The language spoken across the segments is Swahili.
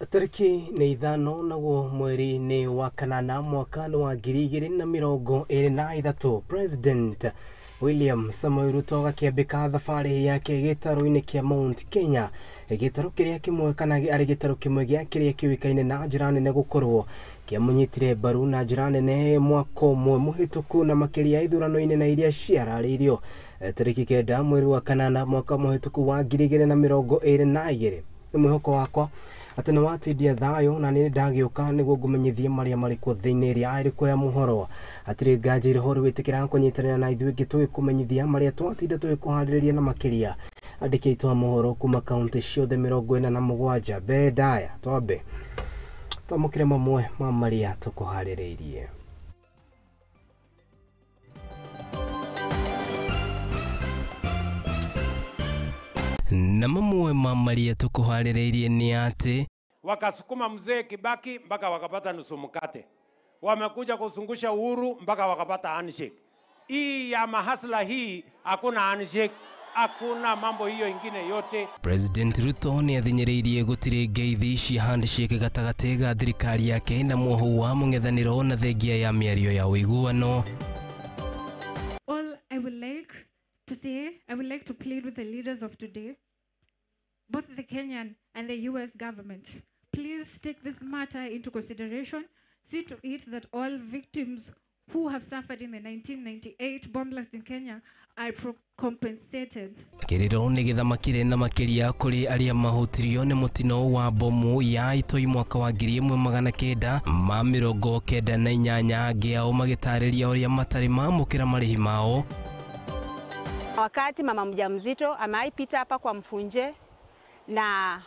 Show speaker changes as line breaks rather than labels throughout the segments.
Tariki ni ithano naguo mweri ni wa kanana mwaka wa 2023 President William Samoei Ruto akiambika thabari yake gitaru-ini kia Mount Kenya. Gitaru kiria kimwe kana ari gitaru kimwe gia kiria kiwikaine na njira nene gukorwo kiamunyitire mbaru na njira nene mwaka umwe muhituku na makiria ithurano-ini na iria ciarariirio tariki 9 mweri wa kanana mwaka muhituku wa 2022. Mwihoko wakwa ati ni watindia thayo na ni ndagiuka niguo ngumenyithie maria mariko thiini ria iriko ya Mohoro. Atiri ngaji rihoru witikira kunyitanira na ithuĩ ngĩtũkumenyithia maria twatinda twikuharĩrĩria na makiria. Andĩki aitũ a Mohoro kuma kaunti ciothe 47 bedaya twambe twamũkĩre mamwe ma maria tũkuharĩrĩirie. Na mamwe ma maria tukuharĩrĩirie ni ati
wakasukuma mzee Kibaki mpaka wakapata nusu mkate, wamekuja kuzungusha Uhuru mpaka wakapata handshake. Hii ya mahasla hii hakuna handshake, hakuna mambo hiyo ingine yote.
President Ruto ni athinyĩrĩirie gũtirĩ ngeithi cia handshake gatagati ga thirikari yake na Mohoro wa mũng'ethanĩro na thengia ya mĩario ya ũiguano.
All I would like to say, I would like to plead with the leaders of today, both the Kenyan and the US government. Please take this matter into consideration. See to it that all victims who have suffered in the 1998 bomb blast in Kenya are compensated.
Kiriro ni githamakire na makiria kuri aria mahutirio ni mutino wa bomu ya itoi mwaka wa 1998 ngiao magitariria uria matari mamukira marihi mao.
Wakati mama mjamzito ameipita hapa kwa mfunje na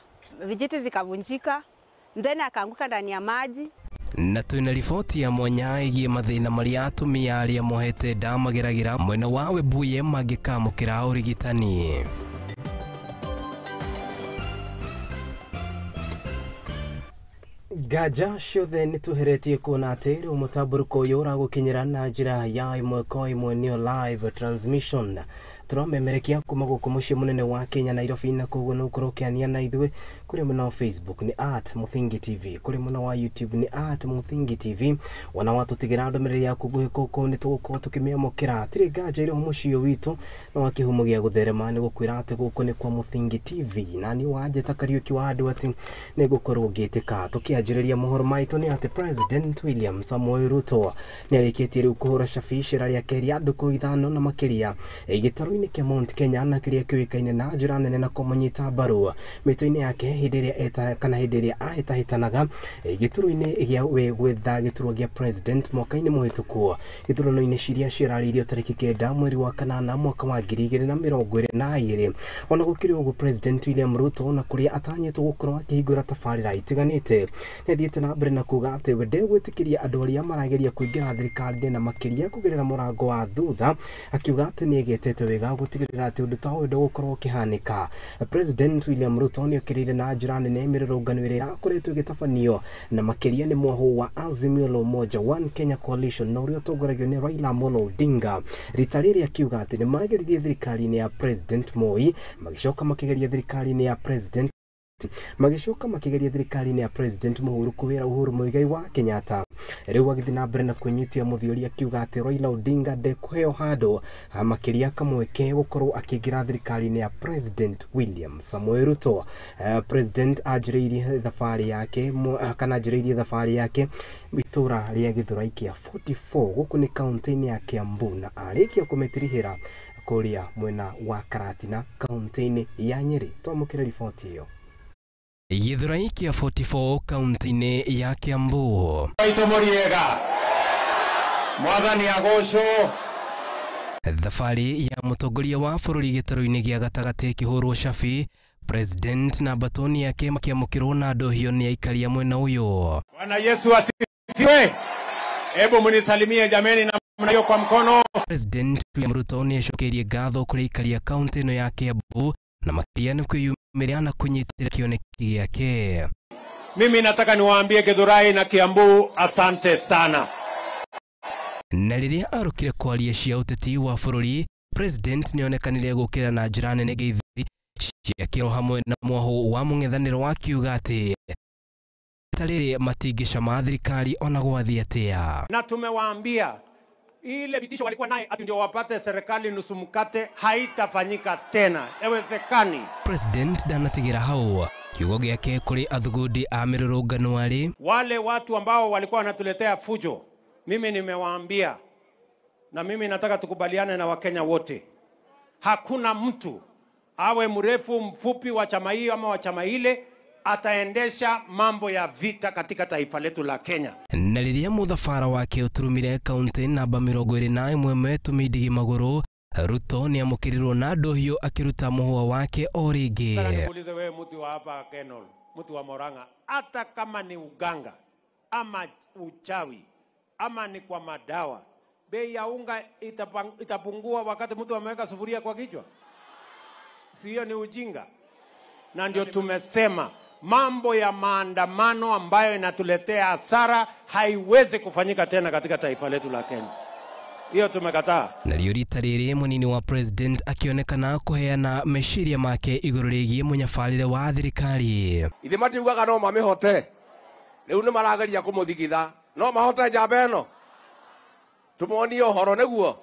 vijiti zikavunjika, ndani akaanguka ndani ya maji.
Na twina riboti ya mwanya igie mathina maria atumia aria mohete nda mageragira mwena wa Webuye magikamukira urigitani. Gaja ciothe nituheretie kuona ati riu mutamburuko uyu uragukinyira na njira ya imwe kwa imwe nio live transmission. Turamemerekia kuma guku mucii munene wa Kenya Nairobi na koguo no ukorokania na ithuĩ kuri muna wa Facebook ni @Muthingi TV, kuri muna wa YouTube ni @Muthingi TV. Wana watu tigira ndomereri ya kuguhe koko ni tugukorwo tukimiamukira tiri ngaja iri mucii witu na wakihumo gia gutherema ni gukwira ati guku ni kwa Muthingi TV na ni waje ta Kariuki wa Nduati ni gukorwo ngitika tukianjiriria mohoro maitu ni ati President William Samoei Ruto ni arikitie riu kuhura shafi icera riake ria andu ithano na makiria gitaru kia Mount Kenya na kiria kiwikaine na njira nene na kumunyita mbaru mito-ini yake hindiria eta kana hindiria ahitahitanaga gituru-ini gia we gwetha gituru gia president mwaka-ini muhituku. Githurano-ini ciria ciarariirio tariki 9 mweri wa kanana mwaka wa 2022. Ona gukiri uguo President William Ruto na kuria atanyitwo gukorwo akihingura tabarĩra itiganite ni athiĩte na mbere na kuga ati we ndegwĩtĩkĩria andũ aria marageria kũingĩra thirikari-inĩ na makiria kũgerera mũrango wa thutha, akiuga ati ni egetete wega gutigirira ati undu ta uyu ndugukorwo ukihanika. President William Ruto ni okirire na njira nene mirurungano iria irakoretwo igitabanio na makiria ni Mohoro wa Azimio la Umoja One Kenya Coalition na uria utongoragio ni Raila Amolo Odinga. Rita rĩrĩ akiuga ati ni mageririe thirikari-inĩ ya President Moi magicoka makigeria thirikari-inĩ ya President Mohoro kuwira Uhuru Muigai wa Kenyatta. Riu agithi na mbere na kwenyitia muthiori akiuga ati Raila Odinga ndekuheo handu makiria kamweke gukorwo akiingira thirikari-inĩ ya President William Samoei Ruto. President ajiriirie thabari yake kana ajiriirie thabari yake itura ria Githurai kia 44 guku ni kaunti-ini ya Kiambu na arikia kumetirihira kuria mwena wa Karatina kaunti-ini ya Nyeri. Twamũkĩre riboti hiyo. Githurai kia 44 kaunti-ini ya Kiambu.
Mwathani agocwo.
Thabari ya mutongoria wa bũrũri gĩtaru-inĩ gĩa gatagati kĩhũrwo cabi, President na batoni yake makiamũkĩrwo na ndohio ni aikari mwena uyu.
Bwana Yesu asifiwe. Hebu munisalimie jameni na mnayo kwa mkono.
President William Ruto ni acokerie ngatho kuri aikari a kaunti ĩno ya Kiambu na makiria ni kwiyumĩria na kunyitĩrĩra kĩoneki gĩake.
Mimi nataka niwaambie Githurai na Kiambu asante sana.
Na riria arukire kwaria cia uteti wa bũrũri, President ni onekanire gukira na njira nene ngeithi cia kiro hamwe na Mohoro wa mũng'ethanĩro wa kiuga ati rita riri matingica ma thirikari ona gwathi atia.
Na tumewaambia ile vitisho walikuwa naye ati ndio wapate serikali nusu mkate haitafanyika tena. Haiwezekani.
President danatigira hau kiugo giake kuri athugudi a mirurungano ari
wale watu ambao walikuwa wanatuletea fujo. Mimi nimewaambia na mimi nataka tukubaliane na Wakenya wote. Hakuna mtu awe mrefu mfupi wa chama hii ama wa chama ile ataendesha mambo ya vita katika taifa letu la Kenya.
Na riria muthafara wake uturumire kaunti namba 21 metumidigi maguru, Ruto ni amukirirwo na ndohio akiruta muhwa wake o ringi.
Nikuulize wewe mtu wa hapa Kenol, mtu wa Moranga, hata kama ni uganga ama uchawi ama ni kwa madawa, bei ya unga itapungua wakati mtu ameweka sufuria kwa kichwa? Sio ni ujinga? Na ndio tumesema mambo ya maandamano ambayo inatuletea hasara haiwezi kufanyika tena katika taifa letu la Kenya. Hiyo tumekataa.
Na rĩo rita rĩrĩ munini wa president akionekana kuheana meciria make iguru rĩgiĩ munyafarire wa thirikari.
Ithe matiugaga no mamihote. Rĩu nĩ marageria kũmũthigitha. No mahote njamba ĩno. Tumuonie ũhoro nĩguo.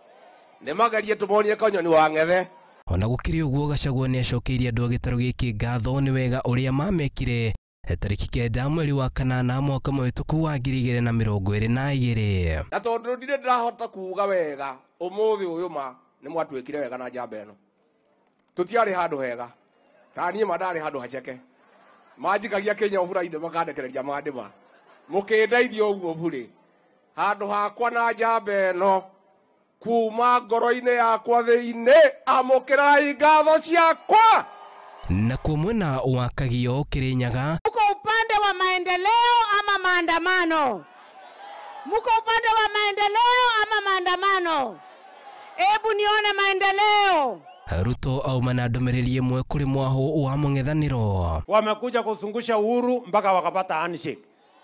Nĩ magerie tumuonie kanyoni wa ng'ethe.
Ona gũkĩrĩ ũguo Gachagua nĩ acokeirie andũ a gĩtarũ gĩkĩ ngatho nĩ wega ũrĩa mamekire tariki 9 mweri wa kanana mwaka mũhĩtũku wa 2022.
Na tondũ ndirĩ ndĩrahota kuuga wega ũmũthĩ ũyũ ma nĩ mwatwĩkire wega na njamba ĩno. Tũtiarĩ handũ hega. Ta niĩ mandarĩ handũ haceke. Manjikagia Kenya ũbura-inĩ makandekereria mandĩma. Mũkĩndeithia ũguo bũrĩ. Handũ hakwa na njamba ĩno kuma ngoro-inĩ yakwa thĩinĩ amũkĩrai ngatho ciakwa.
Na kwa mwena wa Kagio Kirinyaga,
muko upande wa maendeleo ama maandamano? Muko upande wa maendeleo ama maandamano? Ebu nione maendeleo.
Ruto auma na ndũmĩrĩri ĩmwe kũrĩ mwaho wa mũng'ethanĩro.
Wamekuja kuzungusha uhuru mpaka wakapata handshake.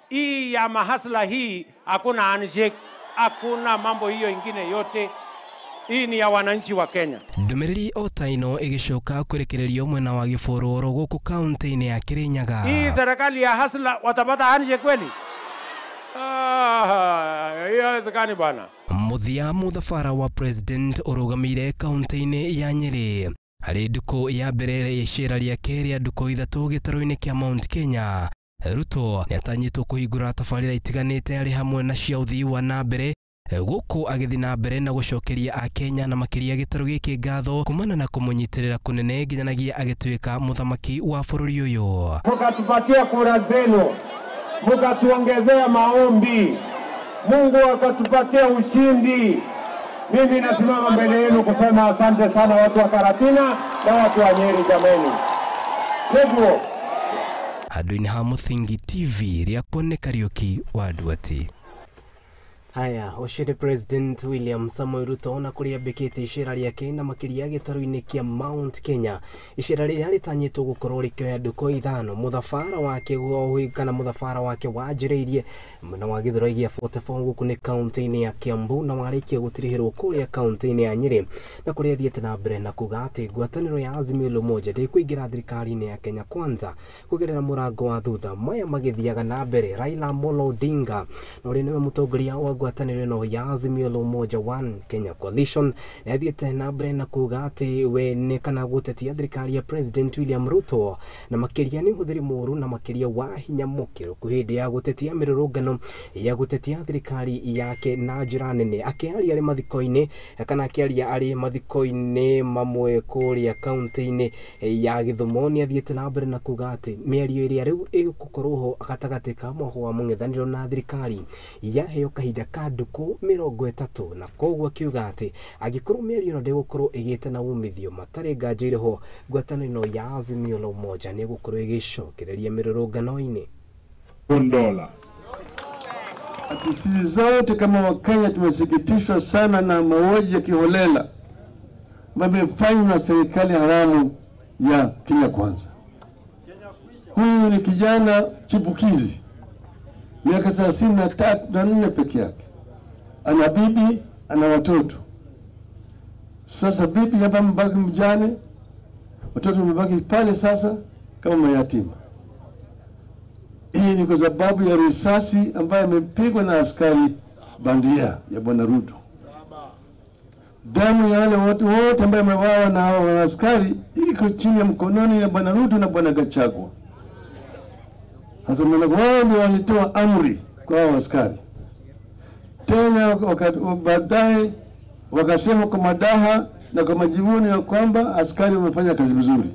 Hii ya mahasla hii hakuna handshake, hakuna mambo hiyo ingine yote. Hii ni ya wananchi wa Kenya.
Ndũmĩrĩri o ta ĩno ĩgĩcoka kũrekererio mwena wa Gĩbororo gũkũ kaunti-inĩ ya Kirinyaga.
Hii serikali ya hasla watapata handshake kweli? Hiyo haiwezekani bwana.
Muthia muthafara wa president ũrũgamĩire kaunti-inĩ ya Nyeri harĩ ndukũ ya mbere ya icera rĩake rĩa ndukũ ithatũ gĩtarũ-inĩ kĩa Mount Kenya. Ruto nĩ atanyĩtwo kũhingũra tabarĩra itiganĩte arĩ hamwe na cia ũthii wa na mbere gũkũ agĩthiĩ na mbere na gũcokeria Akenya na makĩria gĩtarũ gĩkĩ ngatho kumana na kũmũnyitĩrĩra kũnene nginyanagia agĩtuĩka mũthamaki wa bũrũri ũyũ.
Mukatupatia kura zenu, mukatuongezea maombi, Mungu akatupatia ushindi. Mimi nasimama mbele yenu kusema asante sana watu wa Karatina na watu wa Nyeri jameni. Ndugu
Handũ-inĩ ha Mũthingi TV rĩakwo nĩ Kariuki wa Nduati. Haya, ushindi President William Samoei Ruto na kuria bekete icera riake na makiria gĩtarũ-inĩ kĩa Mount Kenya. Icera rĩrĩa rĩtanyĩtwo gũkorwo rĩkĩoya ndukũ ithano. Mũthafara wake kana mũthafara wake wanjĩrĩirie na wa gĩthũrai gĩa 44 gũkũ nĩ kaunti-inĩ ya Kiambu na warĩkia gũtirĩhĩrwo kũrĩa kaunti-inĩ ya Nyeri, na kũrĩa thiĩte na mbere na kuga atĩ ngwatanĩro ya Azimio la Umoja ndĩkũingĩra thirikari-inĩ ya Kenya Kwanza kũgerera mũrango wa thutha. Maya magĩthiaga na mbere Raila Amolo Odinga na ũrĩa nĩwe mũtongoria wa ngwatanĩro ĩno ya Azimio la Umoja One Kenya Coalition na thiĩte na mbere na kuga atĩ we nĩ kana gũtetia thirikari ya President William Ruto na makĩria nĩ ũhũthĩri mũru na makĩria wa hinya mũkĩru hĩndĩ ya gũtetia mĩrũrũngano ya gũtetia thirikari yake na njĩra nene. Akĩaria arĩ mathiko-inĩ kana akĩaria arĩ mathiko-inĩ mamwe kũrĩa kaunti-inĩ ya Gĩthumo nĩ athiĩte na mbere na kuga atĩ mĩario ĩrĩa rĩu ĩgũkorwo ho gatagatĩ ka mwaho wa mũng'ethanĩro na thirikari yaheo kahinda ka ndukũ 30 na koguo akiuga atĩ angĩkorwo mĩario ĩno ndĩgũkorwo ĩgĩte na umithio matarĩ nganja irĩ ho, ngwatanĩro ya Azimio la Umoja nĩ ĩgũkorwo ĩgĩcokereria mĩrũrũngano-inĩ.
$1. Ati sisi zote kama Wakenya tumesikitishwa sana na mauaji ya kiholela yamefanywa na serikali haramu ya Kenya Kwanza. Huyu ni kijana chipukizi miaka 34 peke yake, ana bibi, ana watoto. Sasa bibi hapa mbaki mjane, watoto mbaki pale sasa kama mayatima. Hii ni kwa sababu ya risasi ambayo imepigwa na askari bandia ya Bwana Ruto. Damu ya wale watu wote ambao wamewawa na hao askari iko chini ya mkononi ya Bwana Ruto na Bwana Gachagua. Hasa wao ndio walitoa amri kwa hao askari. Tena baadaye wakasema kwa madaha na kwa majivuno ya kwamba askari wamefanya kazi nzuri.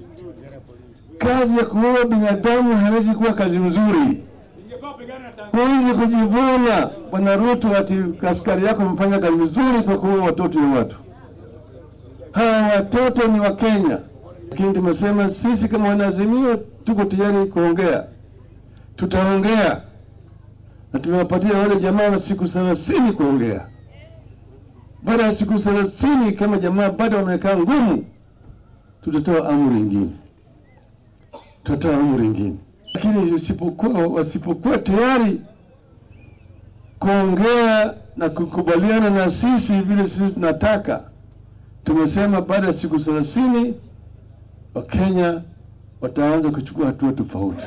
Kazi ya kuua binadamu haiwezi kuwa kazi nzuri. Huwezi kujivuna Bwana Ruto ati askari yako wamefanya kazi nzuri kwa kuua watoto wa watu. Hawa watoto ni wa Kenya. Lakini tumesema sisi kama Wanazimio tuko tayari kuongea. Tutaongea. Na tumewapatia wale jamaa wa siku 30 kuongea. Baada ya siku 30 kama jamaa bado wamekaa ngumu, tutatoa amri nyingine. Tutatoa amri nyingine. Lakini wasipokuwa tayari kuongea na kukubaliana na sisi vile sisi tunataka, tumesema baada ya siku 30 Wakenya wataanza kuchukua hatua tofauti.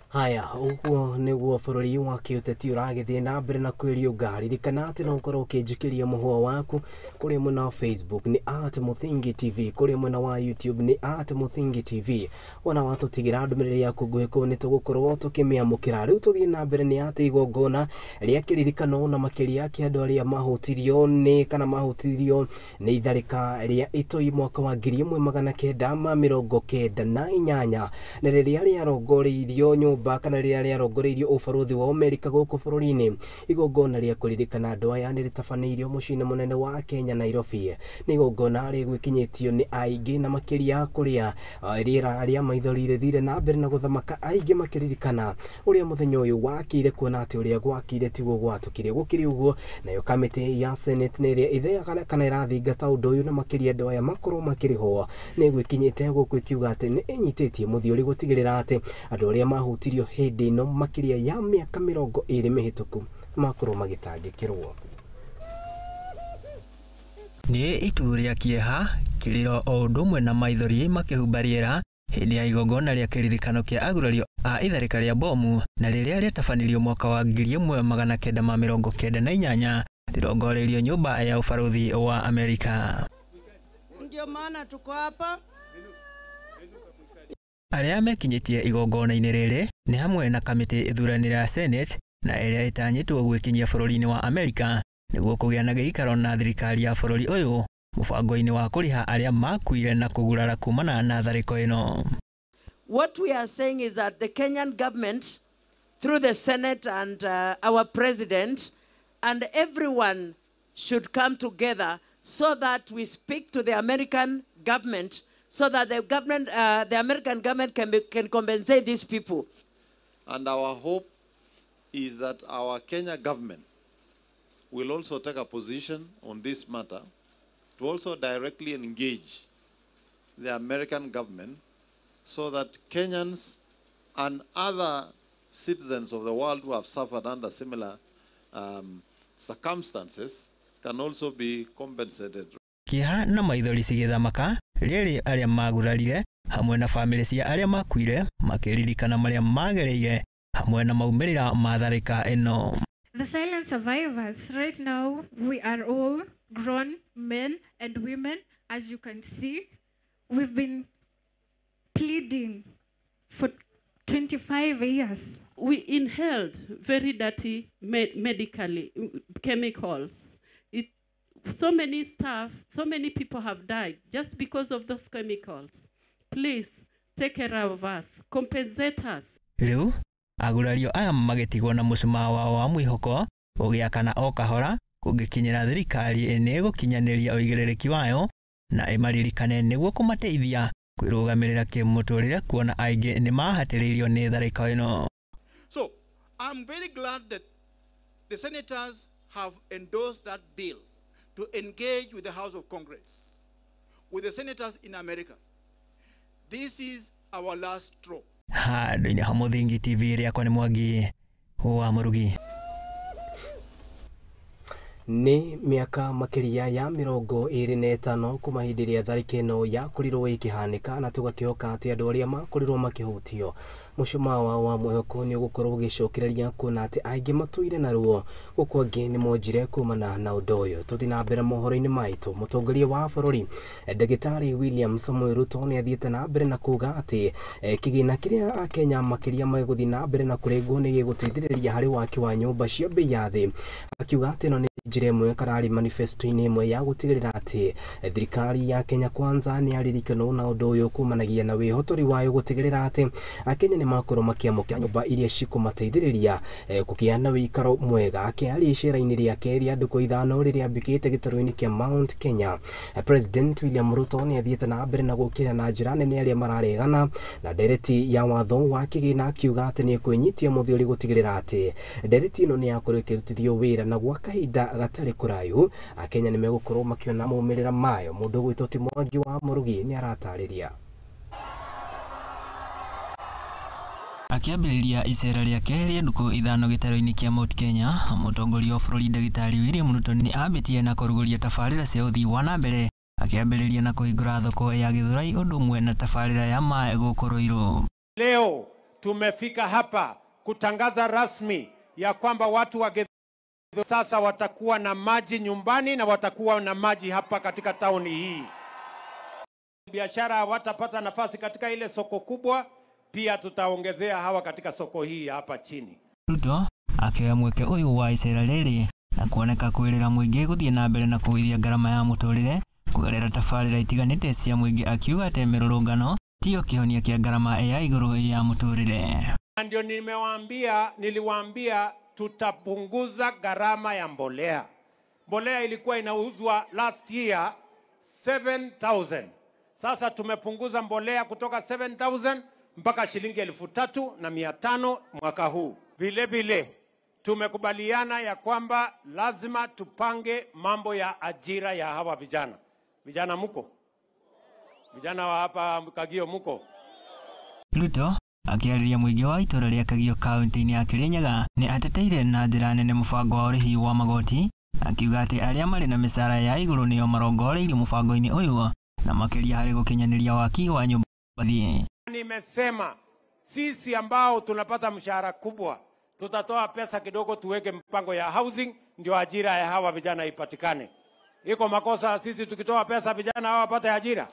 Haya, uguo niguo bururi wa kiuteti uragithie na mbere na kwiriunga. Ririkana ati no ukorwo ukinjikiria muhwa waku kuri mwena wa Facebook ni @muthingi TV, kuri mwena wa YouTube ni @muthingi TV. Wana watutigira ndumiriri yaku nguhiko ni tugukorwo tukimiamukira. Riu tuthie na mbere ni ati igongona ria kiririkano na makiria kia andu aria mahutirio ni itharika ria itoi mwaka wa 1998 na riria riarongoreirio nyumba kana ria riarongoreirio ubaruthi wa Amerika guku bururi-ini. Igongona ria kuririkana andu aya ni ritabaneirio mucii-ini munene wa Kenya Nairobi. Ni igongona rigukinyitio ni aingi na makiria kuria riera ria maithori rithire na mbere na guthamaka, aingi makiririkana uria muthenya uyu wakire, kuona ati uria gwakire tiguo gwatukire. Gukiri uguo nayo kamiti ya Senate ni ria itheaga kana irathingata undu uyu na makiria andu aya makorwo makiriho ni gwikinyite guku ikiuga ati ni inyititie muthiori gutigirira ati andu aria mahutirio hindi ino makiria ya miaka 20 mihituku makorwo magitangikirwo.
Ni itu ria kieha kiriro o undu mwe na maithori makihumba riera hindi ya igongona ria kiririkano kia agurario a itharika ria bomu na riria riatabanirio mwaka wa 1998 rirongoreirio nyumba ya ubaruthi wa Amerika.
Ndio maana tuko hapa.
Aria mekinyitie igongona-ini riri ni hamwe na kamiti ithuranira ya Senate na iria itanyitwo gwikinyia bururi-ini wa Amerika niguo kugia na giikaro na thirikari ya bururi uyu mubango-ini wa kuriha aria makuire na kugurara kumana na thariko ino.
What we are saying is that the Kenyan government through the Senate and our president and everyone should come together so that we speak to the American government so that the American government can compensate these people.
And our hope is that our Kenya government will also take a position on this matter to also directly engage the American government so that Kenyans and other citizens of the world who have suffered under similar circumstances can also be compensated.
Kiha na maithori cigithamaka riri aria magurarire hamwe na family cia aria makuire makiririkana maria magereire hamwe na maumirira matharika ino.
The silent survivors, right now we are all grown men and women. As you can see, we've been pleading for 25 years.
We inhaled very dirty medically chemicals. So many people have died just because of those chemicals. Please take care of us, compensate us.
Riu agurario aya magitigwo na mucuma wao wa mwihoko ugiakana o kahora kungikinyira thirikari ni gukinyaniria uigiririki wayo na imaririkane niguo kumateithia kwirugamirira kimuturire kuona aingi ni mahatiriirio ni tharika ino.
So I'm very glad that the senators have endorsed that bill to engage with the House of Congress, with the senators in America. This is our last straw.
Handu-ini ha Muthingi TV riakwa ni Mwangi wa Murugi.
Ni miaka makiria ya 25 kuma hindi ria tharikino ya kurirwo ikihanika na tugakihoka ati andu aria makurirwo makihutio mushumaa wa mwihoko ni gukorwo gicokereria kuona ati aingi matuire na ruo gukwa ngi ni monjire kumana na undu uyu. Tuthi na mbere mohoro-ini maitu. Mutongoria wa bururi Ndagitari William Samoei Ruto ni athiete na mbere na kuga ati kigina kiria Akenya makiria meguthi na mbere na kurengwo ni giguteithiriria hari waki wa nyumba cia bei ya thi. Akiuga ati no ni njira imwe karari manifesto-ini imwe ya gutigirira ati thirikari ya Kenya Kwanza ni aririkano na undu uyu kumanagia na wihotori wayo gutigirira ati Akenya ni makorwo makiamukira nyumba iria cikumateithiriria kugia na wikaro mwega. Akiaria icera-ini riake ria nduku ithano riria ambikite gitaro-ini kia Mount Kenya, President William Ruto ni athiete na mbere na gukira na njira nene aria mararegana na ndereti ya watho wa kigina. Akiuga ati ni kwinyitia muthiuri gutigirira ati ndereti ino ni yakorwo ikirutithio wira na gwa kahinda gatari kurayu Akenya ni megukorwo makiona maumirira mayo. Mundu gwitwo ti Mwangi wa Murugi ni aratariria.
Akiambiriria icera riake ria nduku ithano gitaro-ini kia Mount Kenya, mutongoria wa bururi Ndagitari William Ruto ni ambitie na kuruguria tabarira cia uthii wa na mbere, akiambiriria na kuhingura thoko ya Githurai undu umwe na tabarira ya mae guku Ruiru.
Leo tumefika hapa kutangaza rasmi ya kwamba watu wa Githurai sasa watakuwa na maji nyumbani na watakuwa na maji hapa katika tauni hii. Biashara hawatapata nafasi katika ile soko kubwa, pia tutaongezea hawa katika soko hii hapa chini.
Ruto akioya mweke uyu wa icera riri na kuoneka kwirira muingi guthie na mbere na kuithia garama ya muturire kugerera tabarira itiganite cia muingi. Akiuga ati mirurungano tio kihonia kia garama ya iguru ya muturire.
Ndio niliwaambia tutapunguza garama ya mbolea. Mbolea ilikuwa inauzwa last year 7,000. Sasa tumepunguza mbolea kutoka 7,000 mpaka shilingi 3,500 mwaka huu. Vile vile tumekubaliana ya kwamba lazima tupange mambo ya ajira ya hawa vijana. Vijana muko? Vijana wa hapa Kagio muko?
Ruto akiariria muingi wa itura ria Kagio kaunti-ini ya Kirinyaga ni ateteire na njira nene mubango wa urihi wa magoti, akiuga ati aria mari na misara ya iguru nio marongoreirio mubango-ini uyu na makiria hari gukinyaniria waki wa nyumba thie.
Nimesema sisi ambao tunapata mshahara kubwa tutatoa pesa kidogo tuweke mpango ya housing ndio ajira ya hawa vijana ipatikane. Iko makosa sisi tukitoa pesa vijana hawa wapate ajira?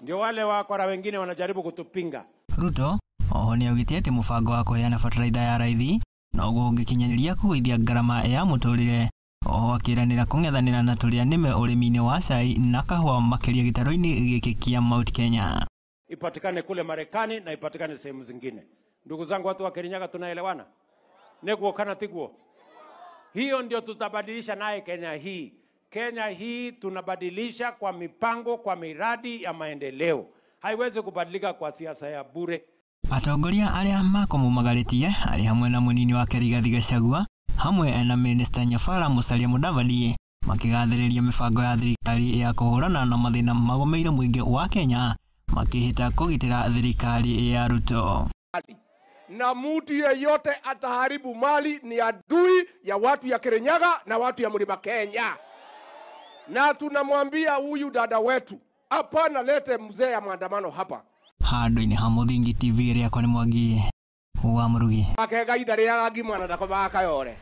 Ndio wale wakora wengine wanajaribu kutupinga.
Ruto oho ni augite ati mubango wa kuheana bataraitha ya raithi no gugikinyaniria kuithia garama ya muturire. Oho akiranira kung'ethanira na turia nime urimi-ini wa cai na kahua makiria gitaro-ini giki kia Mount Kenya.
Ipatikane kule Marekani na ipatikane sehemu zingine. Ndugu zangu watu wa Kirinyaga, tunaelewana? Neguo kana tiguo? Hiyo ndio tutabadilisha naye Kenya hii. Kenya hii tunabadilisha kwa mipango, kwa miradi ya maendeleo. Haiwezi kubadilika kwa siasa ya bure.
Atongoria aria makomumagaritie ari hamwe na munini wa Rigathi Gachagua hamwe na Minister Nyafara Musalia Mudavadi makigathiriria mibango ya thirikari ya kuhurana na mathina magomeire muingi wa Kenya makihita kugitira thirikari ya Ruto.
Na mtu yeyote ataharibu mali ni adui ya watu ya Kirinyaga na watu ya Mlima Kenya. Na tunamwambia huyu dada wetu hapana lete mzee ya maandamano hapa.
Handu-ini ha Muthingi TV ria kwa ni Mwangi wa Murugi.
Akega idare ya gimwana ndako baka yore.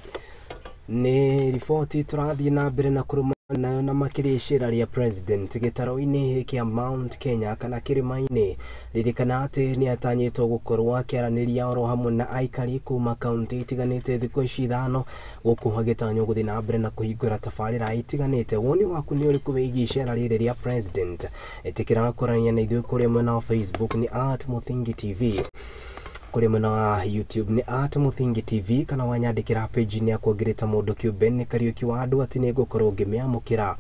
Ni riboti turathie na mbere na kuruma nayo na makiria icera ria President gitaro-ini kia Mount Kenya kana kirima-ini ririkana ati ni atanyitwo gukorwo akiaraniria oro hamwe na aikari kuma kaunti itiganite thiku ici ithano guku hagitanywo guthie na mbere na kuhingura tabarira itiganite. Woni waku ni uriku wigi icera riri ria President? Etikira kurania na ithuĩ kuri mwena wa Facebook ni @Muthingi TV, kuri mwena wa YouTube ni @Muthingi TV, kana wanyandikira page ni ya kuongereta mundu kiumbe ni Kariuki wa Nduati ni gukorwo ngimiamukira.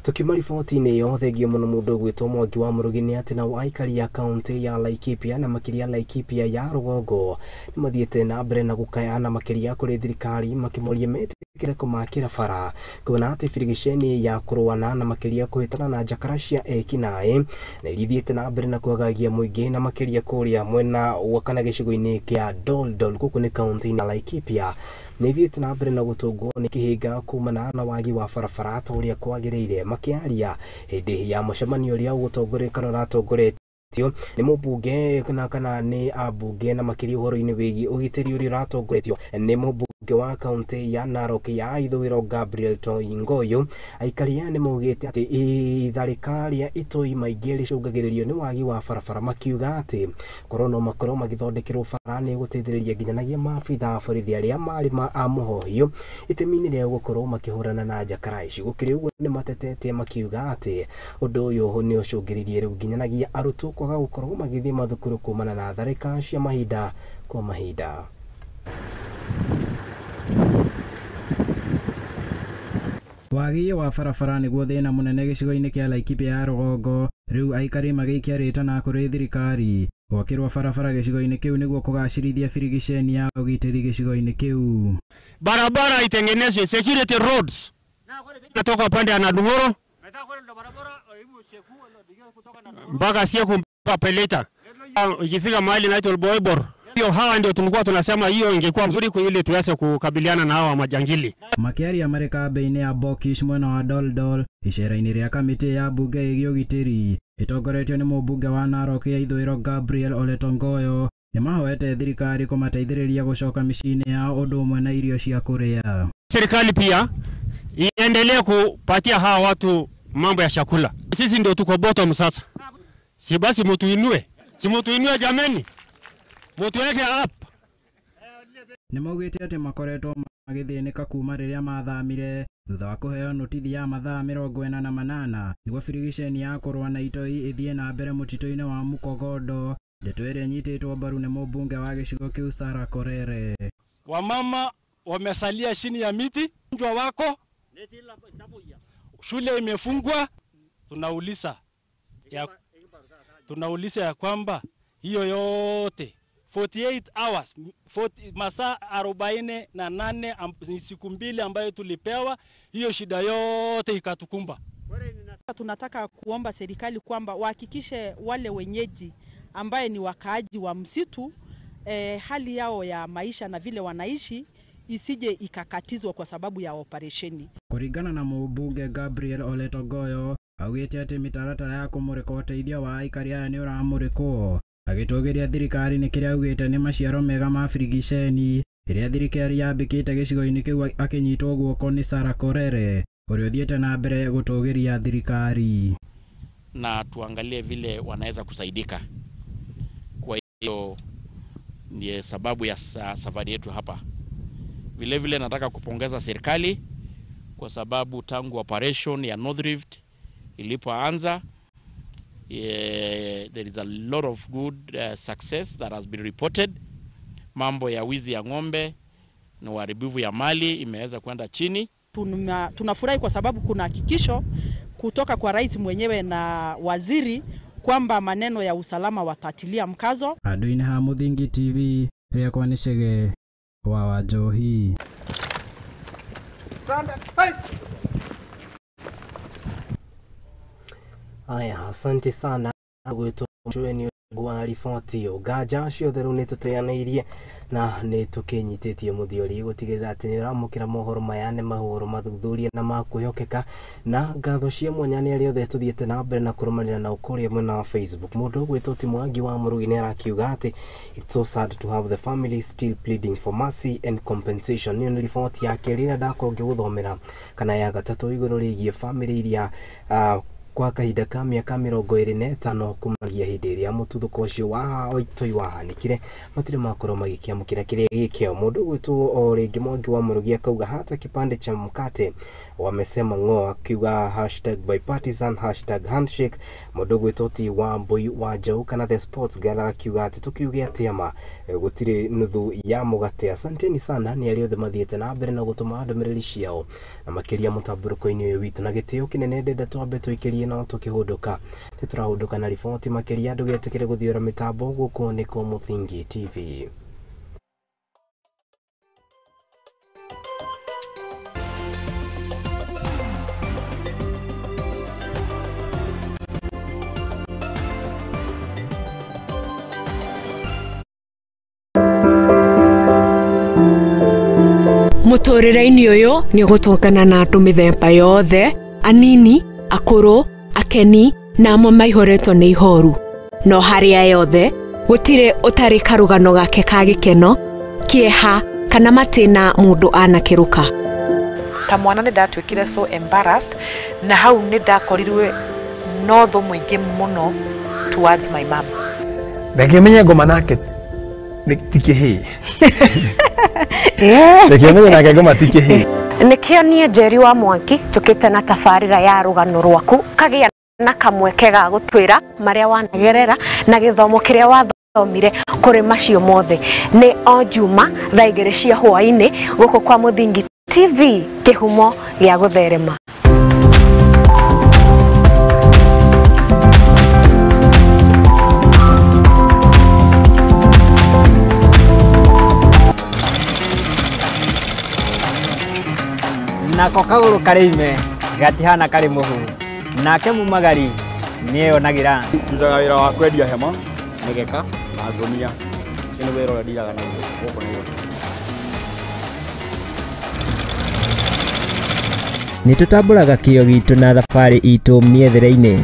Tukiuma riboti-ini iyo thegio muno mundu gwitwo Mwangi wa Murugi ni ati na aikari ya kaunti ya Laikipia na makiria Laikipia ya Rugongo ni mathiete na mbere na gukayana makiria kuri thirikari makimoria mete kire kumakira fara kuna ati firigisheni ya kuruana na makiria kuhitana na jakarashia ekinae na lithiete na mbere na kuagagia muingi na makiria kuria mwena wa kana gicigo-ini kia Doldol guku ni kaunti na Laikipia ni lithiete na mbere na gutungwo ni kihinga kumana na wagi wa farafara uria kwagiriire makiaria hindi ya mucemanio uria ugutongore kana ratongore ni mubunge kana ni abunge na makiri uhoro-ini wigi ugitiri uri ratongoretio ni mubunge wa kaunti ya Narok ya ithwiro Gabriel Toingoyo aikaria ni mugite ati itharikari ya itoi maingi ricungagiririo ni wagi wa farafara makiuga ati korona makoro magithondekirwo fara ni guteithiriria nginyanagia mabitha borithi aria mari ma amuhohio itemini ria gukorwo makihurana na jakaraici gukiri uguo ni matetete makiuga ati undu uyu ni ucungiririe riu nginyanagia arutwo kwaga gukorwo magithii mathukuru kumana na tharika cia mahinda kwa mahinda.
Wagi wa farafara niguo thina munene gicigo-ini kia Laikipia ya rugongo riu aikari magiikia rita na kuri thirikari gwakirwo farafara gicigo-ini kiu niguo kugacirithia firigisheni ya ugitiri gicigo-ini kiu.
Barabara itengenezwe, security roads natoka pande ya Nadungoro mpaka Sieko mpaka Peleta ikifika mahali naitwa Boybor. Hiyo hawa ndio tulikuwa tunasema hiyo ingekuwa mzuri kwa ile tuweze kukabiliana na hawa majangili.
Makiari ya Amerika beine ya Bokish mwena wa Doldol ishera-ini ria kamiti ya bunge igiugitiri itongoretio ni mubunge wa Narok ya ithwiro Gabriel Oletongoyo ni mahoete thirikari kumateithiriria gucoka micini ya undu umwe na irio cia kuria.
Serikali pia iendelee kupatia hawa watu mambo ya chakula. Sisi ndio tuko bottom sasa. Si basi mutuinue. Si mutuinue jameni. Mutuweke up.
Ni maugite ati makoretwo magithinika kuma riria mathamire thutha wa kuheo notithi ya mathaa 48 niguo firigisheni ya kurwa na itoi ithie na mbere mutito-ini wa Mukogodo ndeto iria nyititwo mbaru ni mubunge wa gicigo kiu Sarah Korere.
Wamama wamesalia chini ya miti, njwa wako shule imefungwa. Tunauliza ya kwamba hiyo yote 48 hours 40 masaa 48 siku mbili ambayo tulipewa, hiyo shida yote ikatukumba.
Tunataka kuomba serikali kwamba wahakikishe wale wenyeji ambaye ni wakaaji wa msitu hali yao ya maisha na vile wanaishi isije ikakatizwa kwa sababu ya operesheni.
Kuringana na mubunge Gabriel Oletongoyo augite ati mitaratara ya kumurika uteithio wa aikari aya ni uramurikwo agitugiria thirikari ni kiria augite ni maciaro mega ma firigisheni iria thirikari yambikite gicigo-ini kiu akinyitwo guoko ni Sarah Korere uria thiete na mbere gutugiria thirikari
na tuangalie vile wanaweza kusaidika. Kwa hiyo ni sababu ya safari yetu hapa. Vile vile nataka kupongeza serikali kwa sababu tangu operation ya North Rift ilipoanza there is a lot of good success that has been reported. Mambo ya wizi ya ng'ombe na uharibifu ya mali imeweza kwenda chini.
Tunafurahi kwa sababu kuna hakikisho kutoka kwa rais mwenyewe na waziri kwamba maneno ya usalama watatilia mkazo.
Aduine ha Muthingi TV ria kwa nishege wa Wajohi.
Aya, asante sana gwito chweni gwa riboti ugaja ciothe riu ni tuteaneirie na ni tukinyitetie muthiori gutigirira ati ni ramukira mohoro maya ni mahoro mathuthuria na makwihokeka na ngatho cia mwanya ni aria othe tuthiete na mbere na kurumanira na ukuria mwena wa Facebook. Mundu gwito ti Mwangi wa Murugi ni arakiuga ati it's so sad to have the family still pleading for mercy and compensation. Ni riboti ya keri na ndakonge guthomera kana ya gatatu iguru rigie family iria kwa kahinda ka miaka 25 kumagia hindi iria mututhuko ucio wa oitoi wahanikire matire makorwo magikiamukira kiria gikio. Mundu gwitwo o ringi Mwangi wa Murugi akauga hata kipande cha mkate wamesema ng'o, akiuga #bipartisan #handshake. Mundu gwitwo ti wa Mbui wa Jau kana the sports girl akiuga ati tukiuge atema gutire nuthu ya mugate. Asanteni sana ni aria othe mathiete na mbere na gutuma ndumiriri ciao na makiria mutamburuko-ini uyu witu na gitio kinene ndenda twambe tuikirie no tukihunduka ni turahunduka na riboti makiria ndugetikire guthiora mitambo guku ni ko Muthingi TV.
Mutorera-ini uyu ni ugutongana na andu mithemba yothe, anini, akuru, akeni na amwe maihoretwo ni ihoru. No haria yothe gutire utari karugano gake ka gikeno, kieha kana matina mundu anakiruka.
Ta mwana ni ndatwikire so embarrassed na hau ni ndakorirwe no tho mwingi muno towards my mom.
Ndakimenya ngoma nake tikihi. Ndakimenya nake ngoma tikihi.
Nikio nie Njeri wa Mwangi tukite na tafarira ya rugano rwaku kagia na kamweke ga gutwira maria wanagerera na githomo kiria wathomire kuri macio mothe. Ni o Juma thaa 2 cia hwaini guku kwa Muthingi TV kihumo gia gutherema.
Nako kaguru karime gatihana kari muhuru nake mumagari niyo nagira
tutaga wira wa kwendia hema negeka na ngonia kini wira ura ndiraga na goko niyo
nitutamburaga kio gitu na thabari itu miethere-ini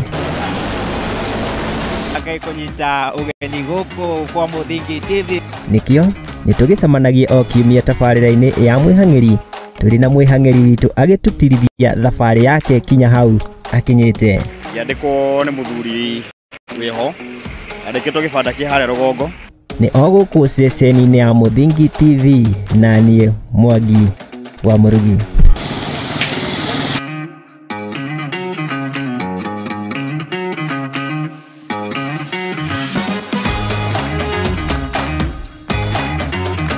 akai kunyita ugeni guku kwa Muthingi TV
nikio nitugicemanagia o kiumia tabarira-ini ya mwihang'iri turi na mwihang'iri witu agitutirithia thabari yake kinya hau akinyite
yandiko ni muthuri wiho andikitwo gibanda ki haria rugongo
ni oguku ceceni-ini ya Muthingi TV na nie Mwangi wa Murugi.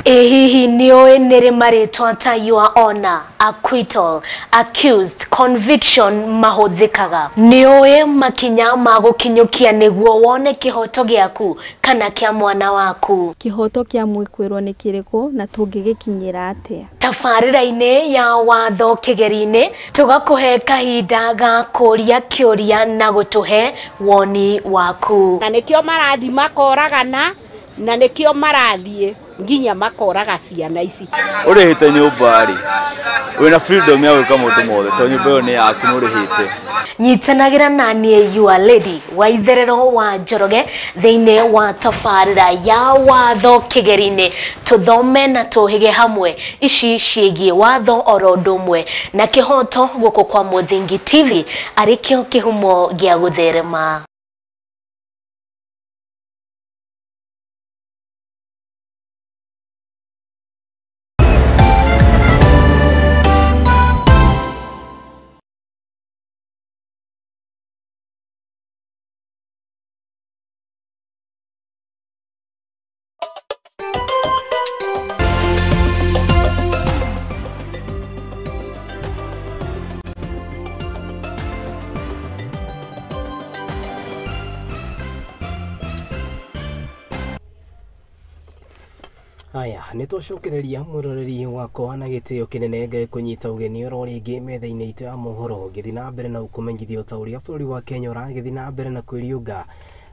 Hihi niwe nere maritwa ta your honor, acquittal, accused, conviction mahuthikaga. Niwe makinya magukinyukia niguo wone kihoto giaku kana kia mwana waku.
Kihoto kia mwikwirwo ni kiriku na tungigikinyira atia.
Tabarira-ini ya watho kigeri-ini tugakuhe kahinda ga kuria kiuria na gutuhe woni waku.
Na nikio marathi makoragana na nikio marathie nginya makoraga ciana ici
urihite nyumba ri wina freedom ya gwika mundu mothe to nyumba yo ni yaku nurihite
nyitanagira na nie your lady wa itherero wa Njoroge thiine wa tabarira ya watho kigeri-ini tuthome na tuhige hamwe ici ciigie watho oro ndumwe na kihoto guku kwa Muthingi TV arikio kihumo gia gutherema.
Aya, nitũcokereria mwĩroreri wakwa na gĩtĩo kĩnene kũnyita ũgeni oro rĩngĩ metha-inĩ itũ ya mohoro gĩthiĩ na mbere na gũkũmenyithia ta ũrĩa bũrũri wa Kenya ũragĩthiĩ na mbere na kwĩriũnga.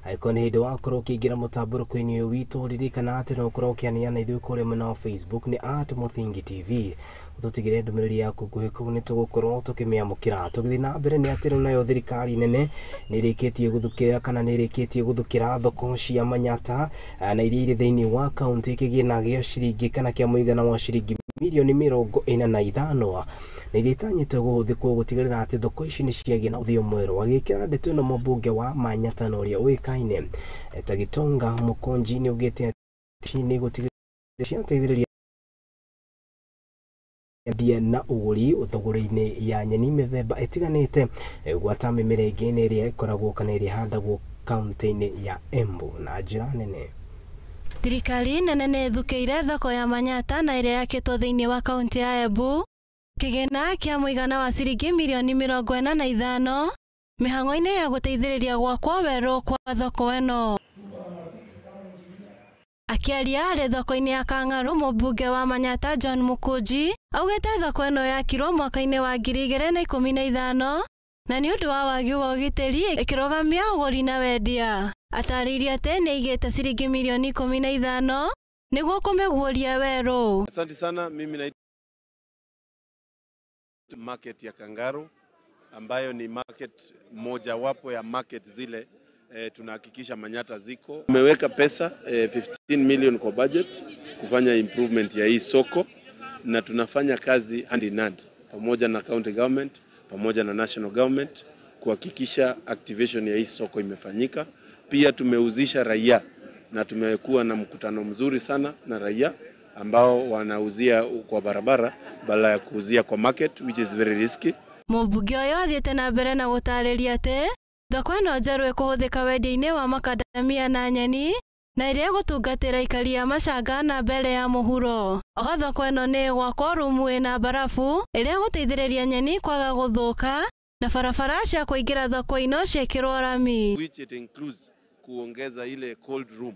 Angĩkorwo nĩ hĩndĩ wakorwo ũkĩingĩra mũtambũrũko-inĩ ũyũ witũ ririkana atĩ no ũkorwo ũkĩanĩrĩra ithuĩ kũrĩa mwena wa Facebook nĩ @Muthingi TV. Ũtũtigĩre ndũmĩrĩri yaku nguhĩ kũu nĩtũgũkorwo tũkĩmĩamũkĩra. Tũgĩthiĩ na mbere nĩ atĩ rĩu nayo thirikari nene nĩrĩkĩtie gũthukĩra kana nĩrĩkĩtie gũthukĩra thoko cia Manyatta na iria irĩ thĩinĩ wa kaunti kĩgĩna gĩa ciringi kana kĩa mũigana wa ciringi milioni 45 na iria itanyĩte gũhũthĩkwo gũtigĩrĩra atĩ thoko ici nĩ ciagĩa na ũthio mwerũ. Agĩkĩra ndeto ĩno mũmbunge wa Manyatta na ũrĩa ũĩkaine ta Gitonga Mũkonji nĩaugĩte atĩ nĩ gũtigĩrĩra ciateithĩrĩria na ũgũri thogora-inĩ ya nyeni mĩthemba ĩtiganĩte gwata mĩmera ĩngĩ ĩrĩa ĩkoragwo kana ĩrĩa ĩhandagwo kaunti-inĩ ya Embu na njĩra nene.
Thirikari nene nĩ ĩthukĩire thoko ya Manyatta na ĩrĩa yakĩtwo thĩinĩ wa kaunti ya Embu kĩgĩna kĩa mũigana wa ciringi milioni 45 mĩhang'o-inĩ ya gũteithĩrĩria gwakwo werũ kwa thoko ĩno. Akiaria harĩ thoko-inĩ ya Kang'aru mũmbunge wa Manyatta John Mukunji augĩte thoko ĩno yakirwo mwaka-inĩ wa 2015 na nĩ ũndũ wa wagi wa ũgitĩri ĩkĩrũgamia ũgũri na wendia. Atarĩirie atĩ nĩ igĩte ciringi milioni 15 nĩguo kũmĩguũria werũ.
Asante sana, mimi
market ya Kangaru ambayo ni market moja wapo ya market zile tunahakikisha Manyata ziko. Tumeweka pesa 15 million kwa budget kufanya improvement ya hii soko, na tunafanya kazi hand in hand pamoja na county government pamoja na national government kuhakikisha activation ya hii soko imefanyika. Pia tumeuzisha raia na tumekuwa na mkutano mzuri sana na raia ambao wanauzia kwa barabara badala ya kuuzia kwa market, which is very risky.
Mũmbunge ũyũ athiĩte na mbere na gũtarĩria atĩ thoko ĩno njerũ ĩkũhũthĩka wendia-inĩ wa makadamia na nyeni na ĩrĩa gũtungatĩra aikari a Machanga na mbere ya mũhuro. Oho thoko ĩno nĩ gwakwo rumu ĩna barafu ĩrĩa gũteithĩrĩria nyeni kwaga gũthũka na barabara cia kũingĩra thoko ĩno ciĩkĩrwo rami.
Which it includes kuongeza ile cold room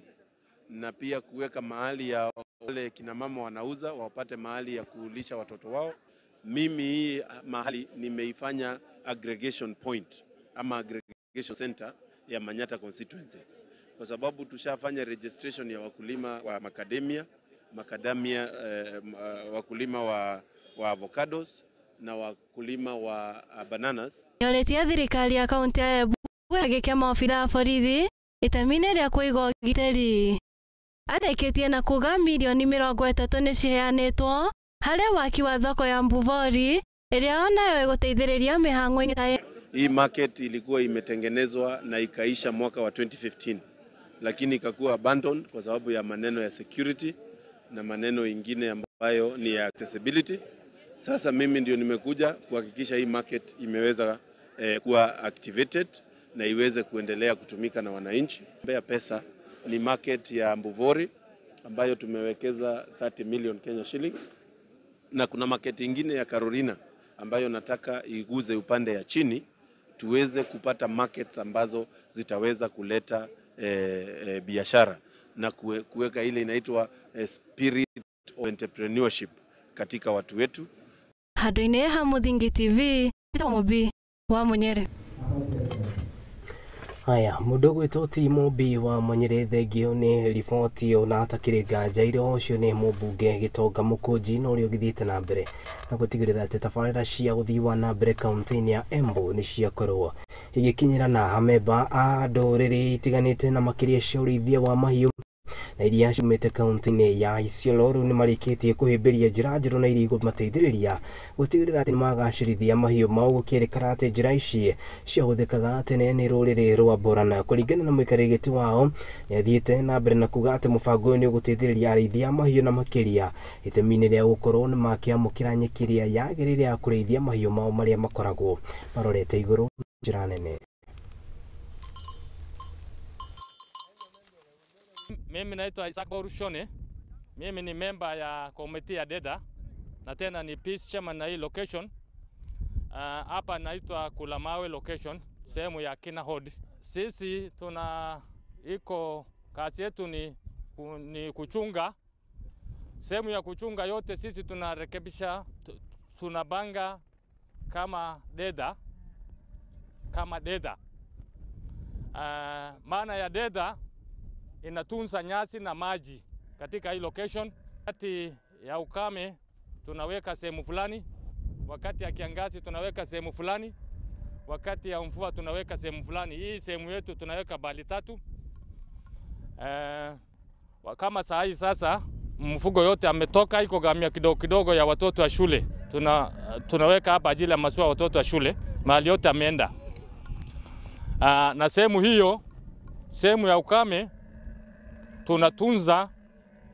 na pia kuweka mahali ya wale kina mama wanauza wapate mahali ya kulisha watoto wao. Mimi hii mahali nimeifanya aggregation point ama aggregation center ya Manyata constituency, kwa sababu tushafanya registration ya wakulima wa macadamia, wakulima wa avocados na wakulima wa bananas.
Yoletia thirikari ya kaunti ya Embu agĩkia maobitha a borithi itemi-inĩ rĩa kũiga ũgitĩri. Arĩkĩtie na kuga milioni 30 nĩ ciheanĩtwo harĩ waki wa thoko ya Mbuvori ĩrĩa onayo ĩgũteithĩrĩria mĩhang'o-inĩ ta
hii. Market ilikuwa imetengenezwa na ikaisha mwaka wa 2015, lakini ikakuwa abandoned kwa sababu ya maneno ya security na maneno ingine ambayo ni ya accessibility. Sasa mimi ndio nimekuja kuhakikisha hii market imeweza kuwa activated na iweze kuendelea kutumika na wananchi. Mbea pesa ni market ya Mbuvori ambayo tumewekeza 30 million Kenya shillings, na kuna market ingine ya Carolina ambayo nataka iguze upande ya chini tuweze kupata markets ambazo zitaweza kuleta biashara na kuweka ile inaitwa spirit of entrepreneurship katika watu wetu.
Handũ-inĩ ha Mũthingi TV Mobi wa Munyere.
Haya, mũndũ gwĩtwo ti Mobi wa Munyere, thengio nĩ riboti ona atakĩrĩ nganja irio ũcio nĩ mũmbunge Gĩtonga Mũkũnji na ũrĩa ũgĩthiĩte na mbere na gũtigĩrĩra atĩ tabarĩra cia gũthii wa na mbere kaunti-inĩ ya Embu nĩ ciakorwo igĩkinyĩra na amemba a ndũrĩrĩ itiganĩte na makĩria cia ũrĩithia wa mahiũ na iria ciumĩte kaunti-inĩ ya Isiolo. Rĩu nĩ marĩkĩtie kũhĩmbĩria njĩra njerũ na iria igũmateithĩrĩria gũtigĩrĩra atĩ nĩ magacĩrithia mahiũ mao, gũkĩrĩkana atĩ njĩra ici ciahũthĩkaga tene nĩ rũrĩrĩ rwa Borana. Kũringana na mũikarĩri gĩtĩ wao, nĩ athiĩte na mbere na kuga atĩ mũbango ũyũ nĩ ũgũteithĩrĩria arĩithia mahiũ na makĩria itemi-inĩ rĩa gũkorwo nĩ makĩamũkĩra nyeki ĩrĩa yagĩrĩire ya kũrĩithia mahiũ mao marĩa makoragwo marorete igũrũ njĩra nene.
Mimi naitwa Isaac Borushone. Mimi ni member ya komiti ya DEDA na tena ni peace chairman na hii location. Hapa naitwa Kulamawe location, sehemu ya Kinahod. Sisi kazi yetu ni kuchunga. Sehemu ya kuchunga yote sisi tunarekebisha, tunabanga kama DEDA. Maana ya DEDA inatunza nyasi na maji katika hii location. Wakati ya ukame tunaweka sehemu fulani, wakati ya kiangazi tunaweka sehemu fulani, wakati ya mvua tunaweka sehemu fulani. Hii sehemu yetu tunaweka bali 3. Kama saa hii sasa mfugo yote ametoka, iko gamia kidogo kidogo ya watoto wa shule. Tunaweka hapa ajili ya masuala watoto wa shule, mahali yote ameenda. Na sehemu hiyo, sehemu ya ukame tunatunza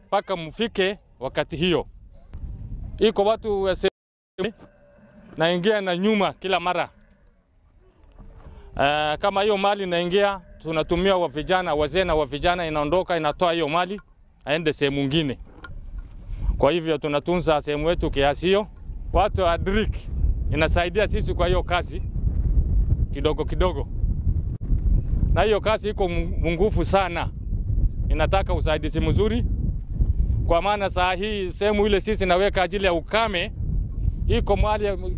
mpaka mfike wakati hiyo. Iko watu naingia na nyuma kila mara. Kama hiyo mali naingia, tunatumia wa vijana, wazee na wa vijana, inaondoka inatoa hiyo mali aende sehemu nyingine. Kwa hivyo tunatunza sehemu yetu kiasi hiyo. Watu wa DRIC inasaidia sisi kwa hiyo kazi kidogo kidogo. Na hiyo kazi iko nguvu sana. Inataka usaidizi mzuri, kwa maana saa hii sehemu ile sisi naweka ajili ya ukame, iko mahali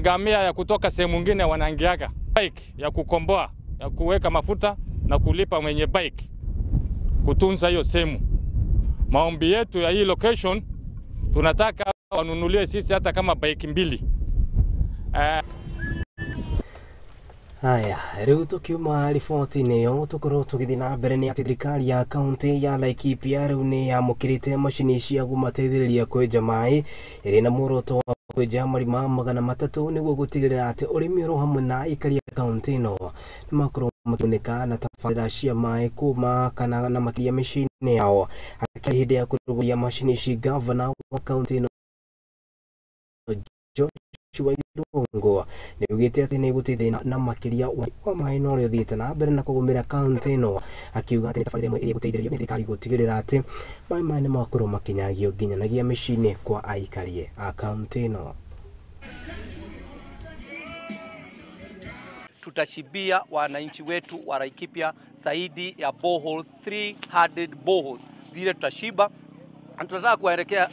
gamia ya kutoka sehemu nyingine wanaingiaga bike ya kukomboa, ya kuweka mafuta na kulipa mwenye bike kutunza hiyo sehemu. Maombi yetu ya hii location tunataka wanunulie sisi hata kama bike 2
Haya, riu tukiuma riboti-inĩ ĩyo tukorwo tũgĩthiĩ na mbere nĩ atĩ thirikari ya kaunti ya Laikipia rĩu nĩ yamũkĩrĩte macini cia kũmateithĩrĩria kwenja maĩ ĩrĩ na muoroto wa kwenja marima 300 nĩguo gũtigĩrĩra atĩ ũrĩmi ũrĩ hamwe na aikari a kaunti ĩno nĩ makorwo makĩgunĩka na tabarĩra cia maĩ kuma kana na makĩria mĩciĩ-inĩ yao. Akĩaria hĩndĩ ya kũrũgũria macini ici, gavana wa kaunti ĩno Chirungo nĩugĩte atĩ nĩ gũteithia na makĩria wa maĩ no ũrĩa ũthiĩte na mbere na kũgũmĩra kaunti ĩno, akiuga atĩ nĩ tabarĩra ĩmwe ĩrĩa gũteithĩrĩrio nĩ thirikari gũtigĩrĩra atĩ maĩ maya nĩ makorwo makinyagio nginyanagia mĩciĩ-inĩ kwa aikari a kaunti ĩno.
Tutashibia wananchi wetu wa Laikipia zaidi ya borehole 300 boreholes zile tutashiba. Tunataka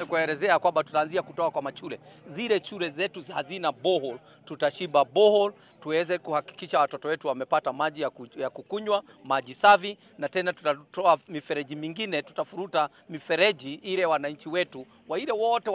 kuelezea kwamba tutaanzia kutoka kwa machule. Zile shule zetu hazina borehole, tutashiba borehole tuweze kuhakikisha watoto wetu wamepata maji ya kukunywa, maji safi, na tena tutatoa mifereji mingine, tutafuruta mifereji ile wananchi wetu wa ile wote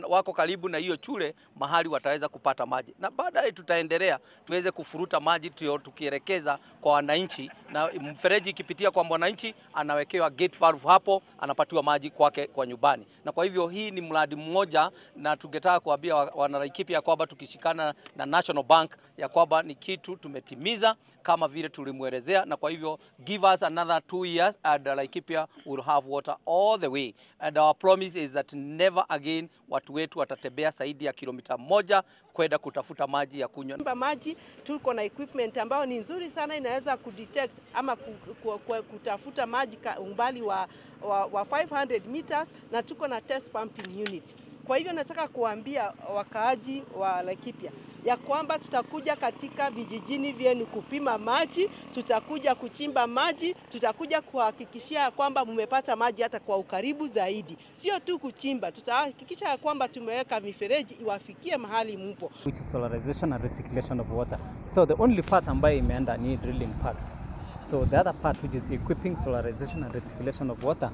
wako karibu na hiyo shule mahali wataweza kupata maji. Na baadaye tutaendelea tuweze kufuruta maji tukielekeza kwa wananchi, na mfereji ikipitia kwa wananchi anawekewa gate valve hapo, anapatiwa maji kwake kwa nyumbani. Na kwa hivyo hii ni mradi mmoja, na tungetaka kuambia wana Laikipia kwamba tukishikana na National Bank ya kwamba ni kitu tumetimiza kama vile tulimuelezea, na kwa hivyo give us another 2 years and Laikipia will have water all the way, and our promise is that never again watu wetu watatembea zaidi ya kilomita 1 kwenda kutafuta maji ya kunywa.
Maji tuko na equipment ambayo ni nzuri sana, inaweza kudetect ama kutafuta maji umbali wa 500 meters, na tuko na test pumping unit. Kwa hivyo nataka kuambia wakaaji wa Laikipia ya kwamba tutakuja katika vijijini vyenu kupima maji, tutakuja kuchimba maji, tutakuja kuhakikishia kwamba mmepata maji hata kwa ukaribu zaidi. Sio tu kuchimba, tutahakikisha kwamba tumeweka mifereji iwafikie mahali mpo.
Which is solarization and reticulation of water. So the only part ambayo imeenda ni drilling parts. So the other part, which is equipping solarization and reticulation of water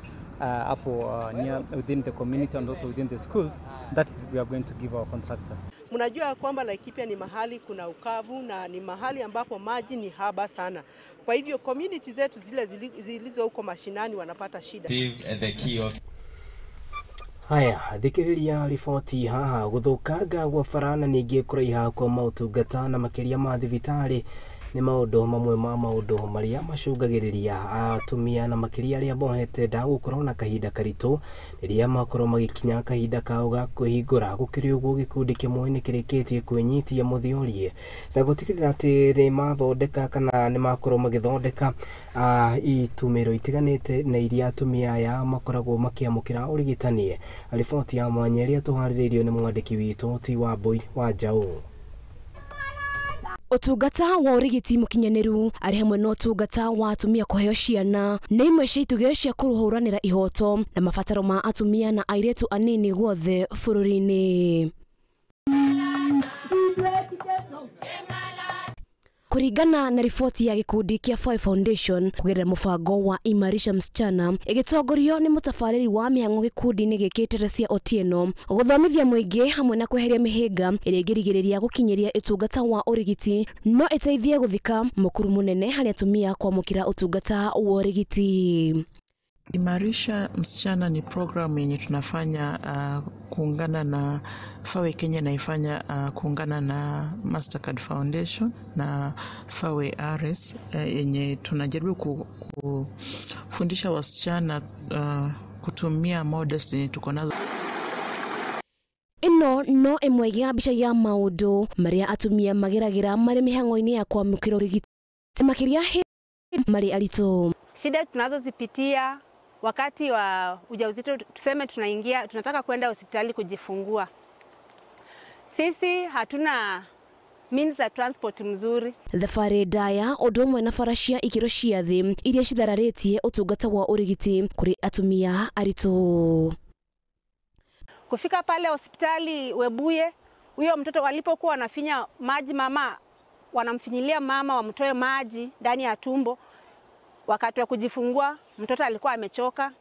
near within the community and also within the schools, that is we are going to give our contractors.
Mnajua kwamba Laikipia ni mahali kuna ukavu na ni mahali ambapo maji ni haba sana. Kwa hivyo community zetu zile zilizo huko mashinani wanapata shida.
Haya, thikĩrĩria riboti haha. Gũthũkanga gwa bara na ningĩ kũraiha kwa maũtungata na makĩria ma thibitarĩ nĩ maũndũ mamwe ma maũndũ marĩa macũngagĩrĩria atumia na makĩria arĩa mohete nda gũkorwo na kahinda karitũ rĩrĩa makorwo magĩkinya kahinda kao ga kwĩhingũra. Gũkĩrĩ ũguo, gĩkundi kĩmwe nĩ kĩrĩkĩtie kwĩnyitia mũthiorie na gũtigĩrĩra atĩ nĩ mathondeka kana nĩ makorwo magĩthondeka itumĩro itiganĩte na iria atumia aya makoragwo makĩamũkĩra ũrigitani. Riboti ya mwanya ĩrĩa tũharĩrĩirio nĩ mwandĩki witũ ti Wambui wa Njaũ.
Ũtungata wa ũrigiti mũkinyanĩru arĩ hamwe na ũtungata wa atumia kũheo ciana nĩ imwe cia itugĩ cia kũhũranĩra ihoto na mabataro ma atumia na airĩtu anini guothe bũrũri-inĩ. Kuringana na riboti ya gikundi kia Foy Foundation kugerera mubango wa Imarisha Msichana igitongorio ni mutabariri wa mihango gikundi-ini giki Teresia Otieno guthomithia muingi hamwe na kweheria mihinga iria ingirigiriria gukinyiria itungata wa urigiti no iteithie guthika mukuru munene hari atumia kwamukira utungata wa urigiti.
Imarisha Msichana ni program yenye tunafanya kuungana na Fawe Kenya na ifanya kuungana na Mastercard Foundation na Fawe RS yenye tunajaribu kufundisha wasichana kutumia models yenye tuko nazo.
Ino no imwe ya bica ya maundu maria atumia mageragira mari mihango-ini ya kwamukira urigiti makiria mari arito.
Shida tunazozipitia wakati wa ujauzito, tuseme tunataka kwenda hospitali kujifungua. Sisi hatuna means of transport mzuri.
Thabarĩ ndaya ũndũ ũmwe na barashia ikĩro cia thĩ iria cithararĩtie ũtungata wa ũrigiti kũrĩ atumia aritũ.
Kufika pale hospitali Webuye, huyo mtoto walipokuwa wanafinya maji mama, wanamfinyilia mama wamtoe maji ndani ya tumbo. Wakati wa kujifungua mtoto alikuwa amechoka.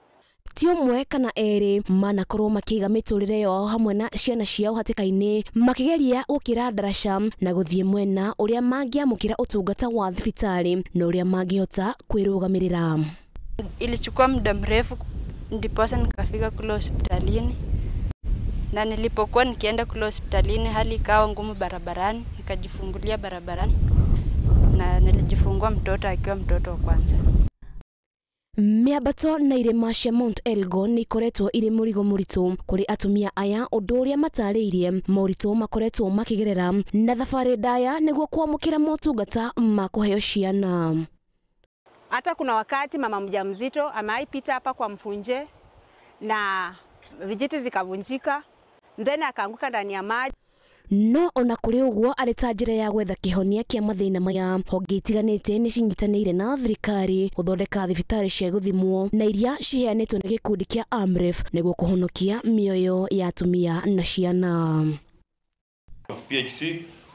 ti umwe kana eri manakorwo makiga miturire yao hamwe na ciana ciao hatikaini makigeria gukira darasha na guthie mwena uria mangiamukira utungata wa thibitari na uria mangihota kwirugamirira.
Ilichukua muda mrefu ndiposa nikafika kule hospitalini, na nilipokuwa nikienda kule hospitalini hali ikawa ngumu barabarani, nikajifungulia barabarani na nilijifungua mtoto akiwa mtoto wa kwanza.
Miabato na irema cia Mount Elgon ni ikoretwo iri murigo muritu kuri atumia aya undu uria matariirie moritu makoretwo makigerera na thabari ndaya niguo kwamukira motungata ma kuheo ciana.
Hata kuna wakati mama mjamzito ameipita hapa kwa mfunje na vijiti zikavunjika, then akaanguka ndani ya maji.
No ona kuri uguo areta njira ya gwetha kihonia kia mathina maya, honge itiganite ni cinyitanire na thirikari guthondeka thibitari cia guthimwo na iria ciheanitwo ni gikundi kia AMREF niguo kuhonokia mioyo ya atumia na ciana.
PHC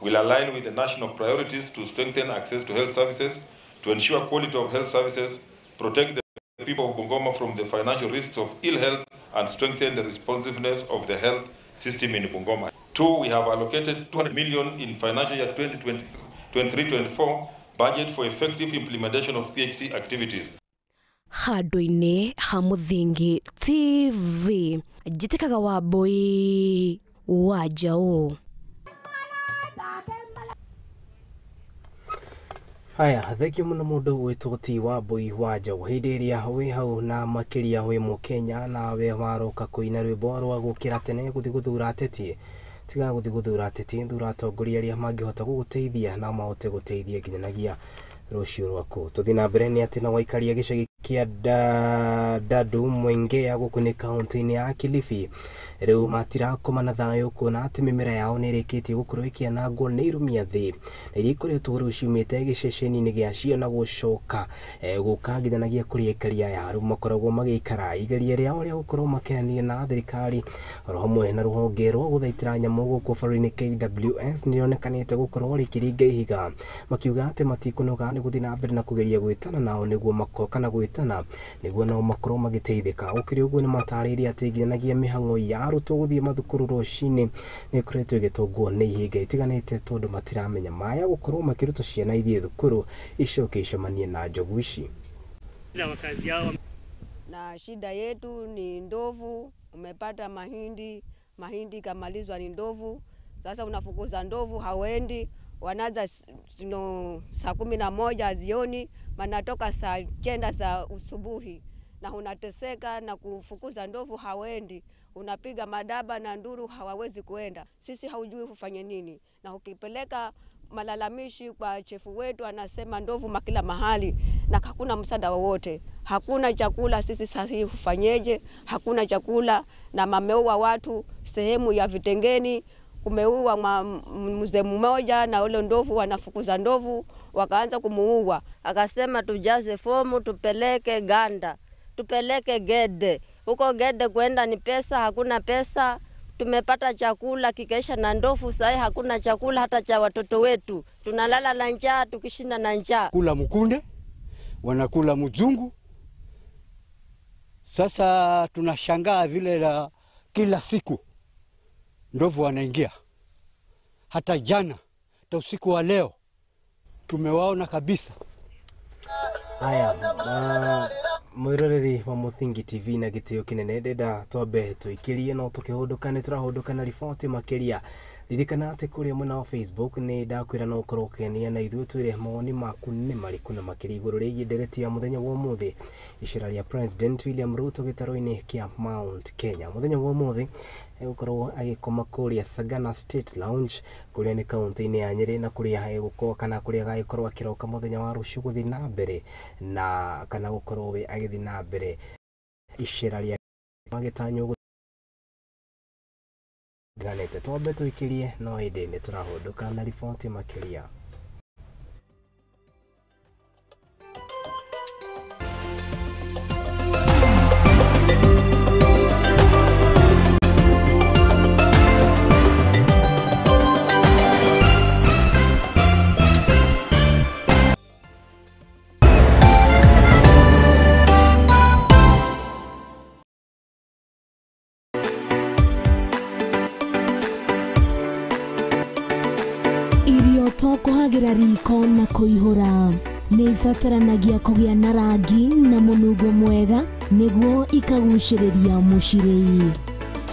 will align with the national priorities to strengthen access to health services, to ensure quality of health services, protect the people of Bungoma from the financial risks of ill health, and strengthen the responsiveness of the health system in Bungoma. 2, we have allocated 200 million in financial year 2023-24 budget for effective implementation of PHC activities.
Handu-ini ha Muthingi TV, Njitikaga Wambui wa Njaũ.
Haya, thekio muno mundu witoti Wambui wa Njaũ. Hindi iria wi hau na makiria wi Mukenya na we waroka kuina rwimbo rwa gukira tene guthi guthura ateti. Tiga guthi guthura ateti, thura atongoria aria mangihota guguteithia na mahote guteithia nginyanagia rucio rwaku. Tuthi na mbere ni ati na waikaria gicagi kia Dadu Mwenge ya guku ni kaunti-ini ya Kilifi. Riu matirakoma na thayo kuona ati mimera yao ni irikitie gukorwo ikianangwo ni irumia thi na iria ikoretwo riu ciumite giceceni-ini gia cio na gucoka guka nginyanagia kuri ikaria ya riu makoragwo magikara igeria riao ria gukorwo makianire na thirikari oro hamwe na ruhonge rwa guthaitira nyamu guku bũrũri-inĩ KWS nirionekanite gukorwo rikiringa ihiga makiuga ati matikunoga ni guthi na mbere na kugeria gwitana nao niguo makoka na gwitana niguo nao makorwo magiteithika. Ukiri uguo ni matariria ati nginyanagia mihango ya arutwo guthie mathukuru rucini ni ikoretwo igitungwo ni ihinga itiganite tondu matiramenya maya gukorwo makiruta ciana ithie thukuru icoke icemanie na njogu ici.
Na shida yetu ni ndovu. Umepata mahindi kamalizwa ni ndovu. Sasa unafukuza ndovu hawendi, wanaanza saa 11 jioni, manatoka saa 9 za usubuhi na unateseka na kufukuza ndovu hawendi. Unapiga madaba na nduru hawawezi kuenda. Sisi haujui ufanye nini. Na ukipeleka malalamishi kwa chefu wetu anasema ndovu makila mahali na hakuna msaada wowote. Hakuna chakula, sisi sasa ufanyeje? Hakuna chakula na mameua watu sehemu ya Vitengeni, kumeua mzee mmoja na ule ndovu wanafukuza ndovu wakaanza kumuua. Akasema tujaze fomu tupeleke Ganda, tupeleke Gede. Huko Gede kwenda ni pesa, hakuna pesa. Tumepata chakula kikaisha na ndovu, sasa hakuna chakula hata cha watoto wetu. Tunalala na njaa, tukishinda na njaa.
Kula mkunde, wanakula mzungu. Sasa tunashangaa vile la kila siku ndovu wanaingia. Hata jana, hata usiku wa leo tumewaona kabisa.
Haya, mwiroreri wa Muthingi TV na gitio kinene ndenda twambe tuikirie no tukihundukane turahundukana riboti makiria. Ririkana ati kuria mwena wa Facebook ni ndakwira no ukorwo ukenia na ithuĩ twire mawoni maku ni mariku na makiri iguru rĩgiĩ ndereti ya muthenya wa umuthi icera ria President William Ruto gĩtaro-inĩ kia Mount Kenya. Muthenya wa umuthi gukorwo agikoma kuria Sagana State Lounge kuria ni kaunti-inĩ ya Nyeri na kuria gukorwo kana kuria gagikorwo akiroka muthenya wa rucio guthi na mbere na kana gukorwo we agithi na mbere icera ria magitanyo ganete. Twambe tuikirie no indi ni turahunduka na riboti makiria.
toko hagira riko na kuihura ni ifataranagia kugĩa na rangi na mũnungo mwega nĩguo ikagucĩrĩria mũcirĩi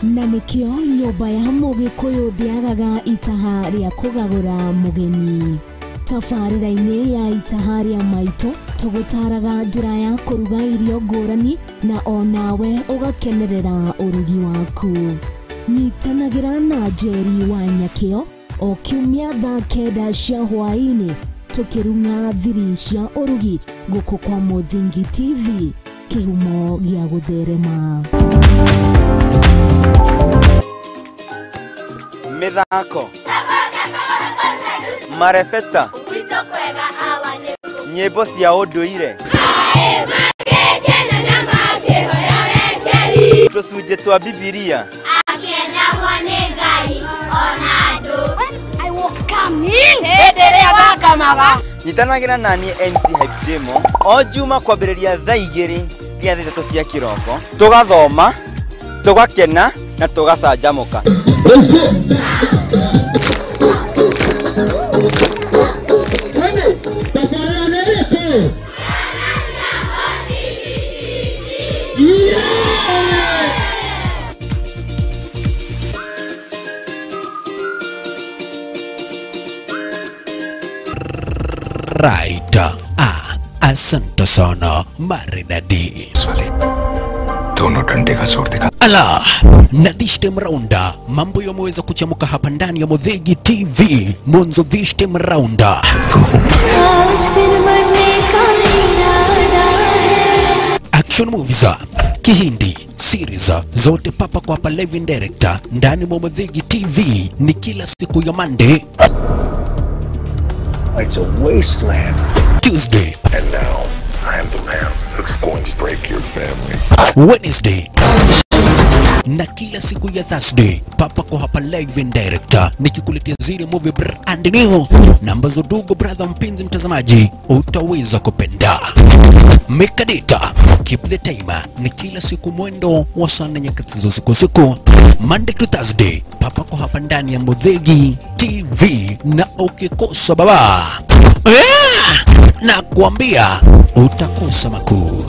na nĩkĩo nyũmba ya mũgĩkũyũ ndĩagaga itaha rĩa kũgagũra mũgeni. Tabarĩra-inĩ ya itaha rĩa maitũ tũgũtaraga njĩra ya kũruga irio ngũrani na onawe ũgakenerera ũrugi waku. Nyitanagĩra na Njeri wa Nyakĩo o kiumia thaa 9 cia hwaĩ-inĩ tukirunga thiri cia ũrugi gũkũ kwa Mũthingi TV, kĩhumo gĩa gũtherema.
Mithako marefeta nyĩmbo cia ũndũire tũcunjĩ twa Bibilia nyitanagĩra naniĩ MC Hype Jemo o juma kwambĩrĩria thaa 2 nginya 3 cia kĩroko, tũgathoma, tũgakena na tũgacanjamũka.
Right. Asante sana maridadi. Dono dande ka sote ka. Ala, na this time round mambo yameweza kuchamuka hapa ndani ya Muthegi TV. Mwanzo this time round. Action movies, Kihindi, series zote papa kwa hapa live in director ndani mwa Muthegi TV ni kila siku ya Monday.
It's a wasteland.
Tuesday.
And now, I am the man who's going to break your family.
Wednesday. Na kila siku ya Thursday papa kwa hapa live in director nikikuletea zile movie brand new na ambazo dugu brother mpenzi mtazamaji utaweza kupenda. Make a data, keep the timer, ni kila siku mwendo wa sana nyakati za usiku Monday to Thursday papa kwa hapa ndani ya Muthegi TV, na ukikosa baba na kuambia utakosa makuu.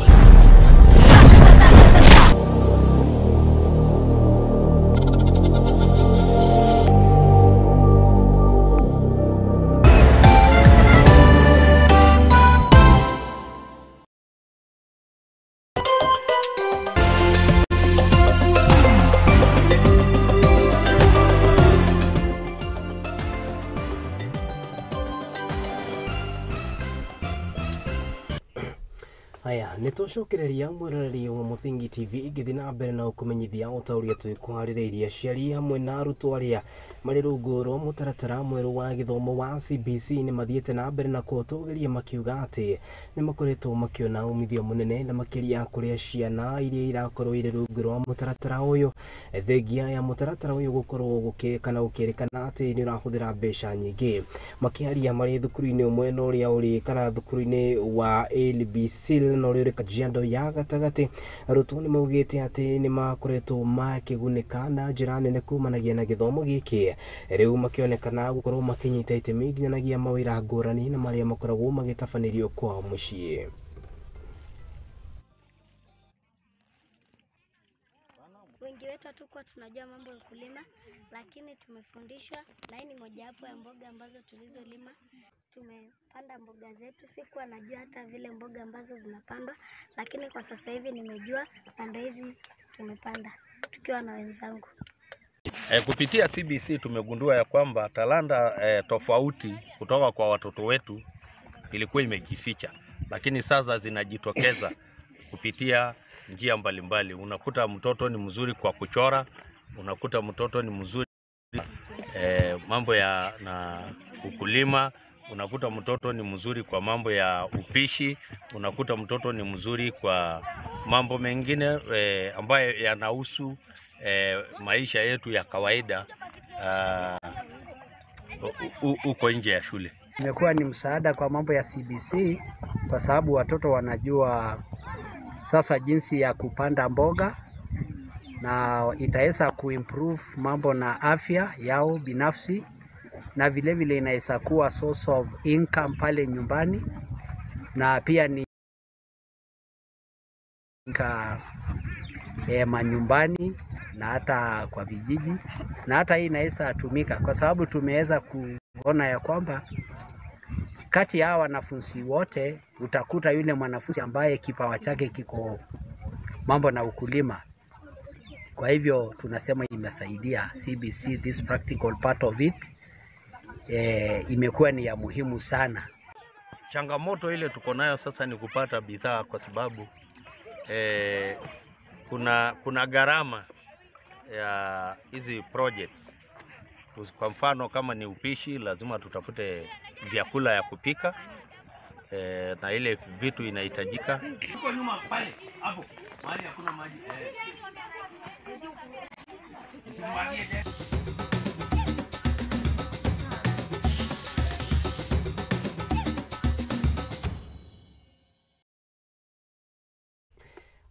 Haya, nitũcokereria mwĩroreri wa Muthegi TV igĩthiĩ na mbere na ũkũmenyithia ũtaũria twĩkwarĩrĩirie aciari hamwe na arutwo arĩa marĩ rungu rwa mũtaratara mwerũ wa gĩthomo wa CBC nĩ mathiĩte na mbere na kũtũgĩria makiuga atĩ nĩ makoretwo makĩona umithio mũnene na makĩria kũrĩa ciana iria irakorwo irĩ rungu rwa mũtaratara ũyũ thengia ya mũtaratara ũyũ gũkorwo gũkĩrĩkana atĩ nĩ ũrahũthĩra mbeca nyingĩ. Makĩaria marĩ thukuru-inĩ ũmwe na ũrĩa ũrĩ kana thukuru-inĩ wa LBC no rĩrĩ Kajiado ya gatagatĩ, arutwo nĩ maugĩte atĩ nĩ makoretwo makĩgunĩka na njĩra nene kumanagia na gĩthomo gĩkĩ, rĩu makĩonekana gũkorwo makĩnyita itemi nginyanagia mawĩra ngũrani na marĩa makoragwo magĩtabanĩrio kwao mũciĩ.
Wengi wetu hatukuwa tunajua mambo ya kulima, lakini tumefundishwa na hii ni mojawapo ya mboga ambazo tulizolima. Tumepanda mboga zetu, sikuwa najua hata vile mboga ambazo zinapandwa, lakini kwa sasa hivi nimejua na ndio hizi tumepanda tukiwa na wenzangu.
Kupitia CBC tumegundua ya kwamba talanta tofauti kutoka kwa watoto wetu ilikuwa imejificha, lakini sasa zinajitokeza kupitia njia mbalimbali. Unakuta mtoto ni mzuri kwa kuchora, unakuta mtoto ni mzuri mambo ya na ukulima, unakuta mtoto ni mzuri kwa mambo ya upishi, unakuta mtoto ni mzuri kwa mambo mengine ambayo yanahusu maisha yetu ya kawaida uko nje ya shule.
Imekuwa ni msaada kwa mambo ya CBC kwa sababu watoto wanajua sasa jinsi ya kupanda mboga na itaweza kuimprove mambo na afya yao binafsi na vile vile inaweza kuwa source of income pale nyumbani, na pia ni manyumbani na hata kwa vijiji, na hata hii inaweza tumika kwa sababu tumeweza kuona ya kwamba kati ya wanafunzi wote utakuta yule mwanafunzi ambaye kipawa chake kiko mambo na ukulima. Kwa hivyo tunasema imesaidia CBC, this practical part of it imekuwa ni ya muhimu sana.
Changamoto ile tuko nayo sasa ni kupata bidhaa, kwa sababu kuna gharama ya hizi projects. Kwa mfano kama ni upishi, lazima tutafute vyakula ya kupika na ile vitu inahitajika.
Uko nyuma pale hapo mahali hakuna maji.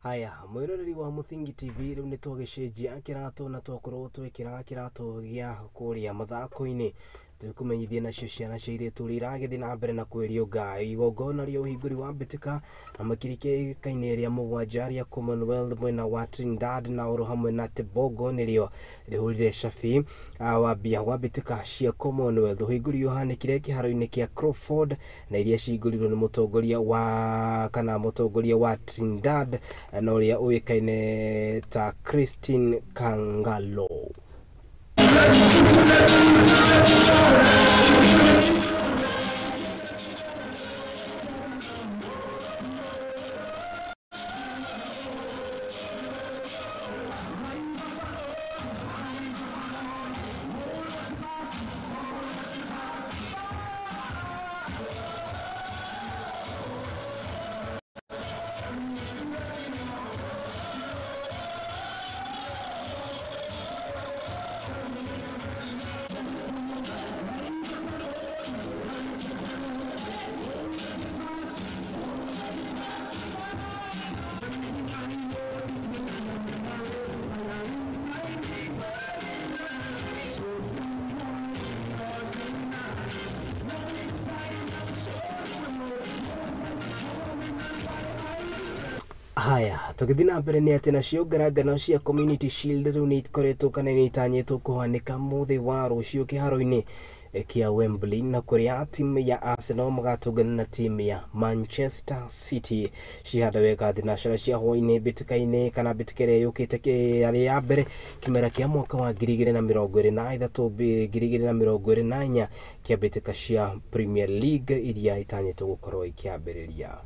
Haya, mwiroreri wa Muthingi TV riu nitwagicenjia kirato na twakorwo twikira kirato gia kuria mathako-ini tukumenyithia nacio ciana cia iritu iragithii na mbere na kwiriunga igongona ria uhinguri wa mbitika na makirikaine ria mugwanja ria Commonwealth mwena wa Trinidad na oro hamwe na Tobago nirio rihurire cabi wambia wa mbitika cia Commonwealth. Uhinguri uhanikire kiharo-ini kia Crawford na iria cihingũrirwo ni mutongoria wa Trinidad na uria uikaine ta Christine Kangalo. Haya, tukithi na mbere ni ati nacio ngarangano cia Community Shield riu ni ikoretwo kana ni itanyitwo kuhanika muthi wa rucio kiharo-ini kia Wembley, na kuria timu ya Arsenal magatungana na timu ya Manchester City cihanda wega thinacara cia hwaini bitika-ini kana bitikere yukite ya mbere kimera kia mwaka wa 2023 2024 kia bitika cia Premier League iria itanyitwo gukorwo ikiambiriria.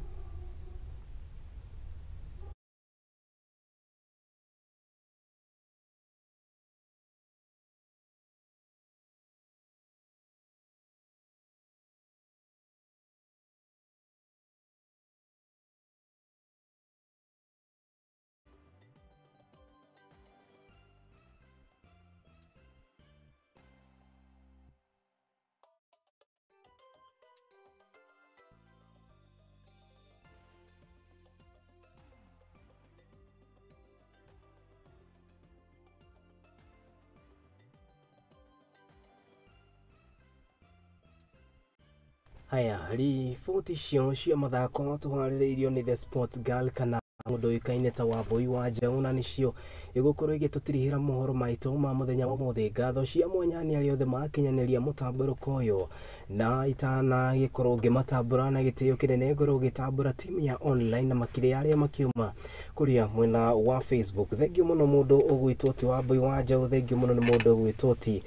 Haya, riboti cia mathako tuharĩrĩirio ni The Sport Girl kana mundu ikaine ta Wambui wa Njauna nicio igukorwo igitutirihira mohoro maitu ma muthenya wa mothe. Ngatho cia mwanya ni ari othe makinyaniria mutamburuko uyu na itana gikorwo ngimatambura na gitio kinene ngoro gitambura timu ya online na makiri aria makiuma kuria mwena wa Facebook. Thengiu muno mundu ugwitwo ti Wambui wa Njauna, thengiu muno ni mundu ugwitwo ti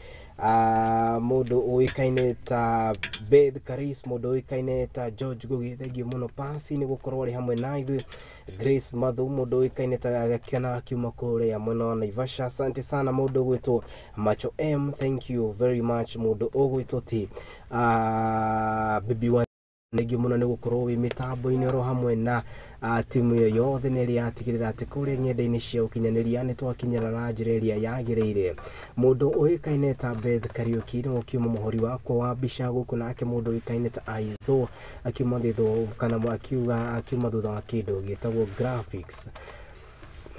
mundu uikaine ta Beth Karis, mundu uikaine ta George Gugi, thengiu muno pasi ni gukorwo ri hamwe na ithu. Grace Mathu, mundu uikaine ta Gakena kiuma kuria mwena wa Naivasha, asante sana mundu ugwitwo Macho M, thank you very much mundu ugwitwo ti Bibi Negi muno ni gukorwo wi mitambo-ini oro hamwe na timu yo yothe ni ria atigirira ati kuria ng'enda-ini cia ukinyaniria ni twakinyana na njira iria yagiriire. Mundu uikaine ta Beth Kariuki ni ukiuma muhori wako wa mbica guku, nake mundu uikaine ta Aizo akiuma thitho kana akiuma thutha wa kindu gitagwo graphics.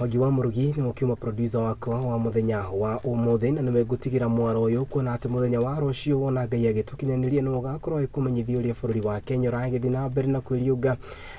Wagi wa Murugi ni mukiuma producer wakwa wa muthenya wa umuthi na niwe gutigira mwaro uyu kuona ati muthenya wa rucio wona Ngai agitukinyanirie no gakorwo ikumenyithio uria bururi wa Kenya uragithi na mbere na kwiriunga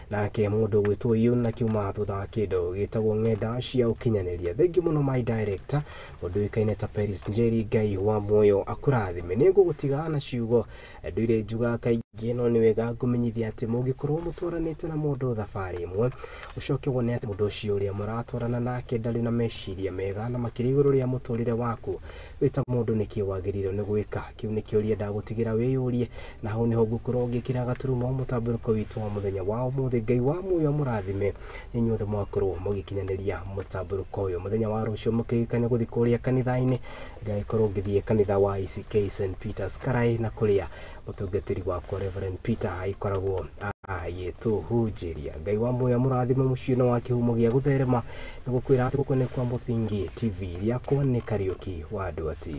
nake mundu gwitwo yu na kiuma thutha wa kindu gitagwo ng'enda cia ukinyaniria. Thank you muno my director mundu ikaine ta Paris Njeri. Ngai wa muoyo akurathime. Ni ngugutiga na ciugo nduire njuga kaingĩ no ni wega ngumenyithia ati mugikorwo mutwaranite na mundu thabari imwe ucoke wone ati mundu ucio uria muratwarana nake ndari na meciria mega na makiri iguru ria muturire waku wita mundu niki wagiriro ni gwika kiu niki uria ndagutigira wiyurie na hau niho ngukorwo ngikira gaturumo mutamburuko witu wa muthenya wa umuthi. Ngai wa muoyo murathime inyuothe mwakorwo mugikinyaniria mutamburuko uyu muthenya wa rucio mukirikania guthi kuria kanitha-ini. Ngai korwo ngithie kanitha wa ICK St Peter's Karai na kuria mutungatiri wakwa Reverend Peter aikoragwo agituhunjiria. Ngai wa muoyo murathime muciino wa kihumo gia gutherema nigukwira ati guko ni kwa Muthingi TV yakwa ni Kariuki wa Nduati.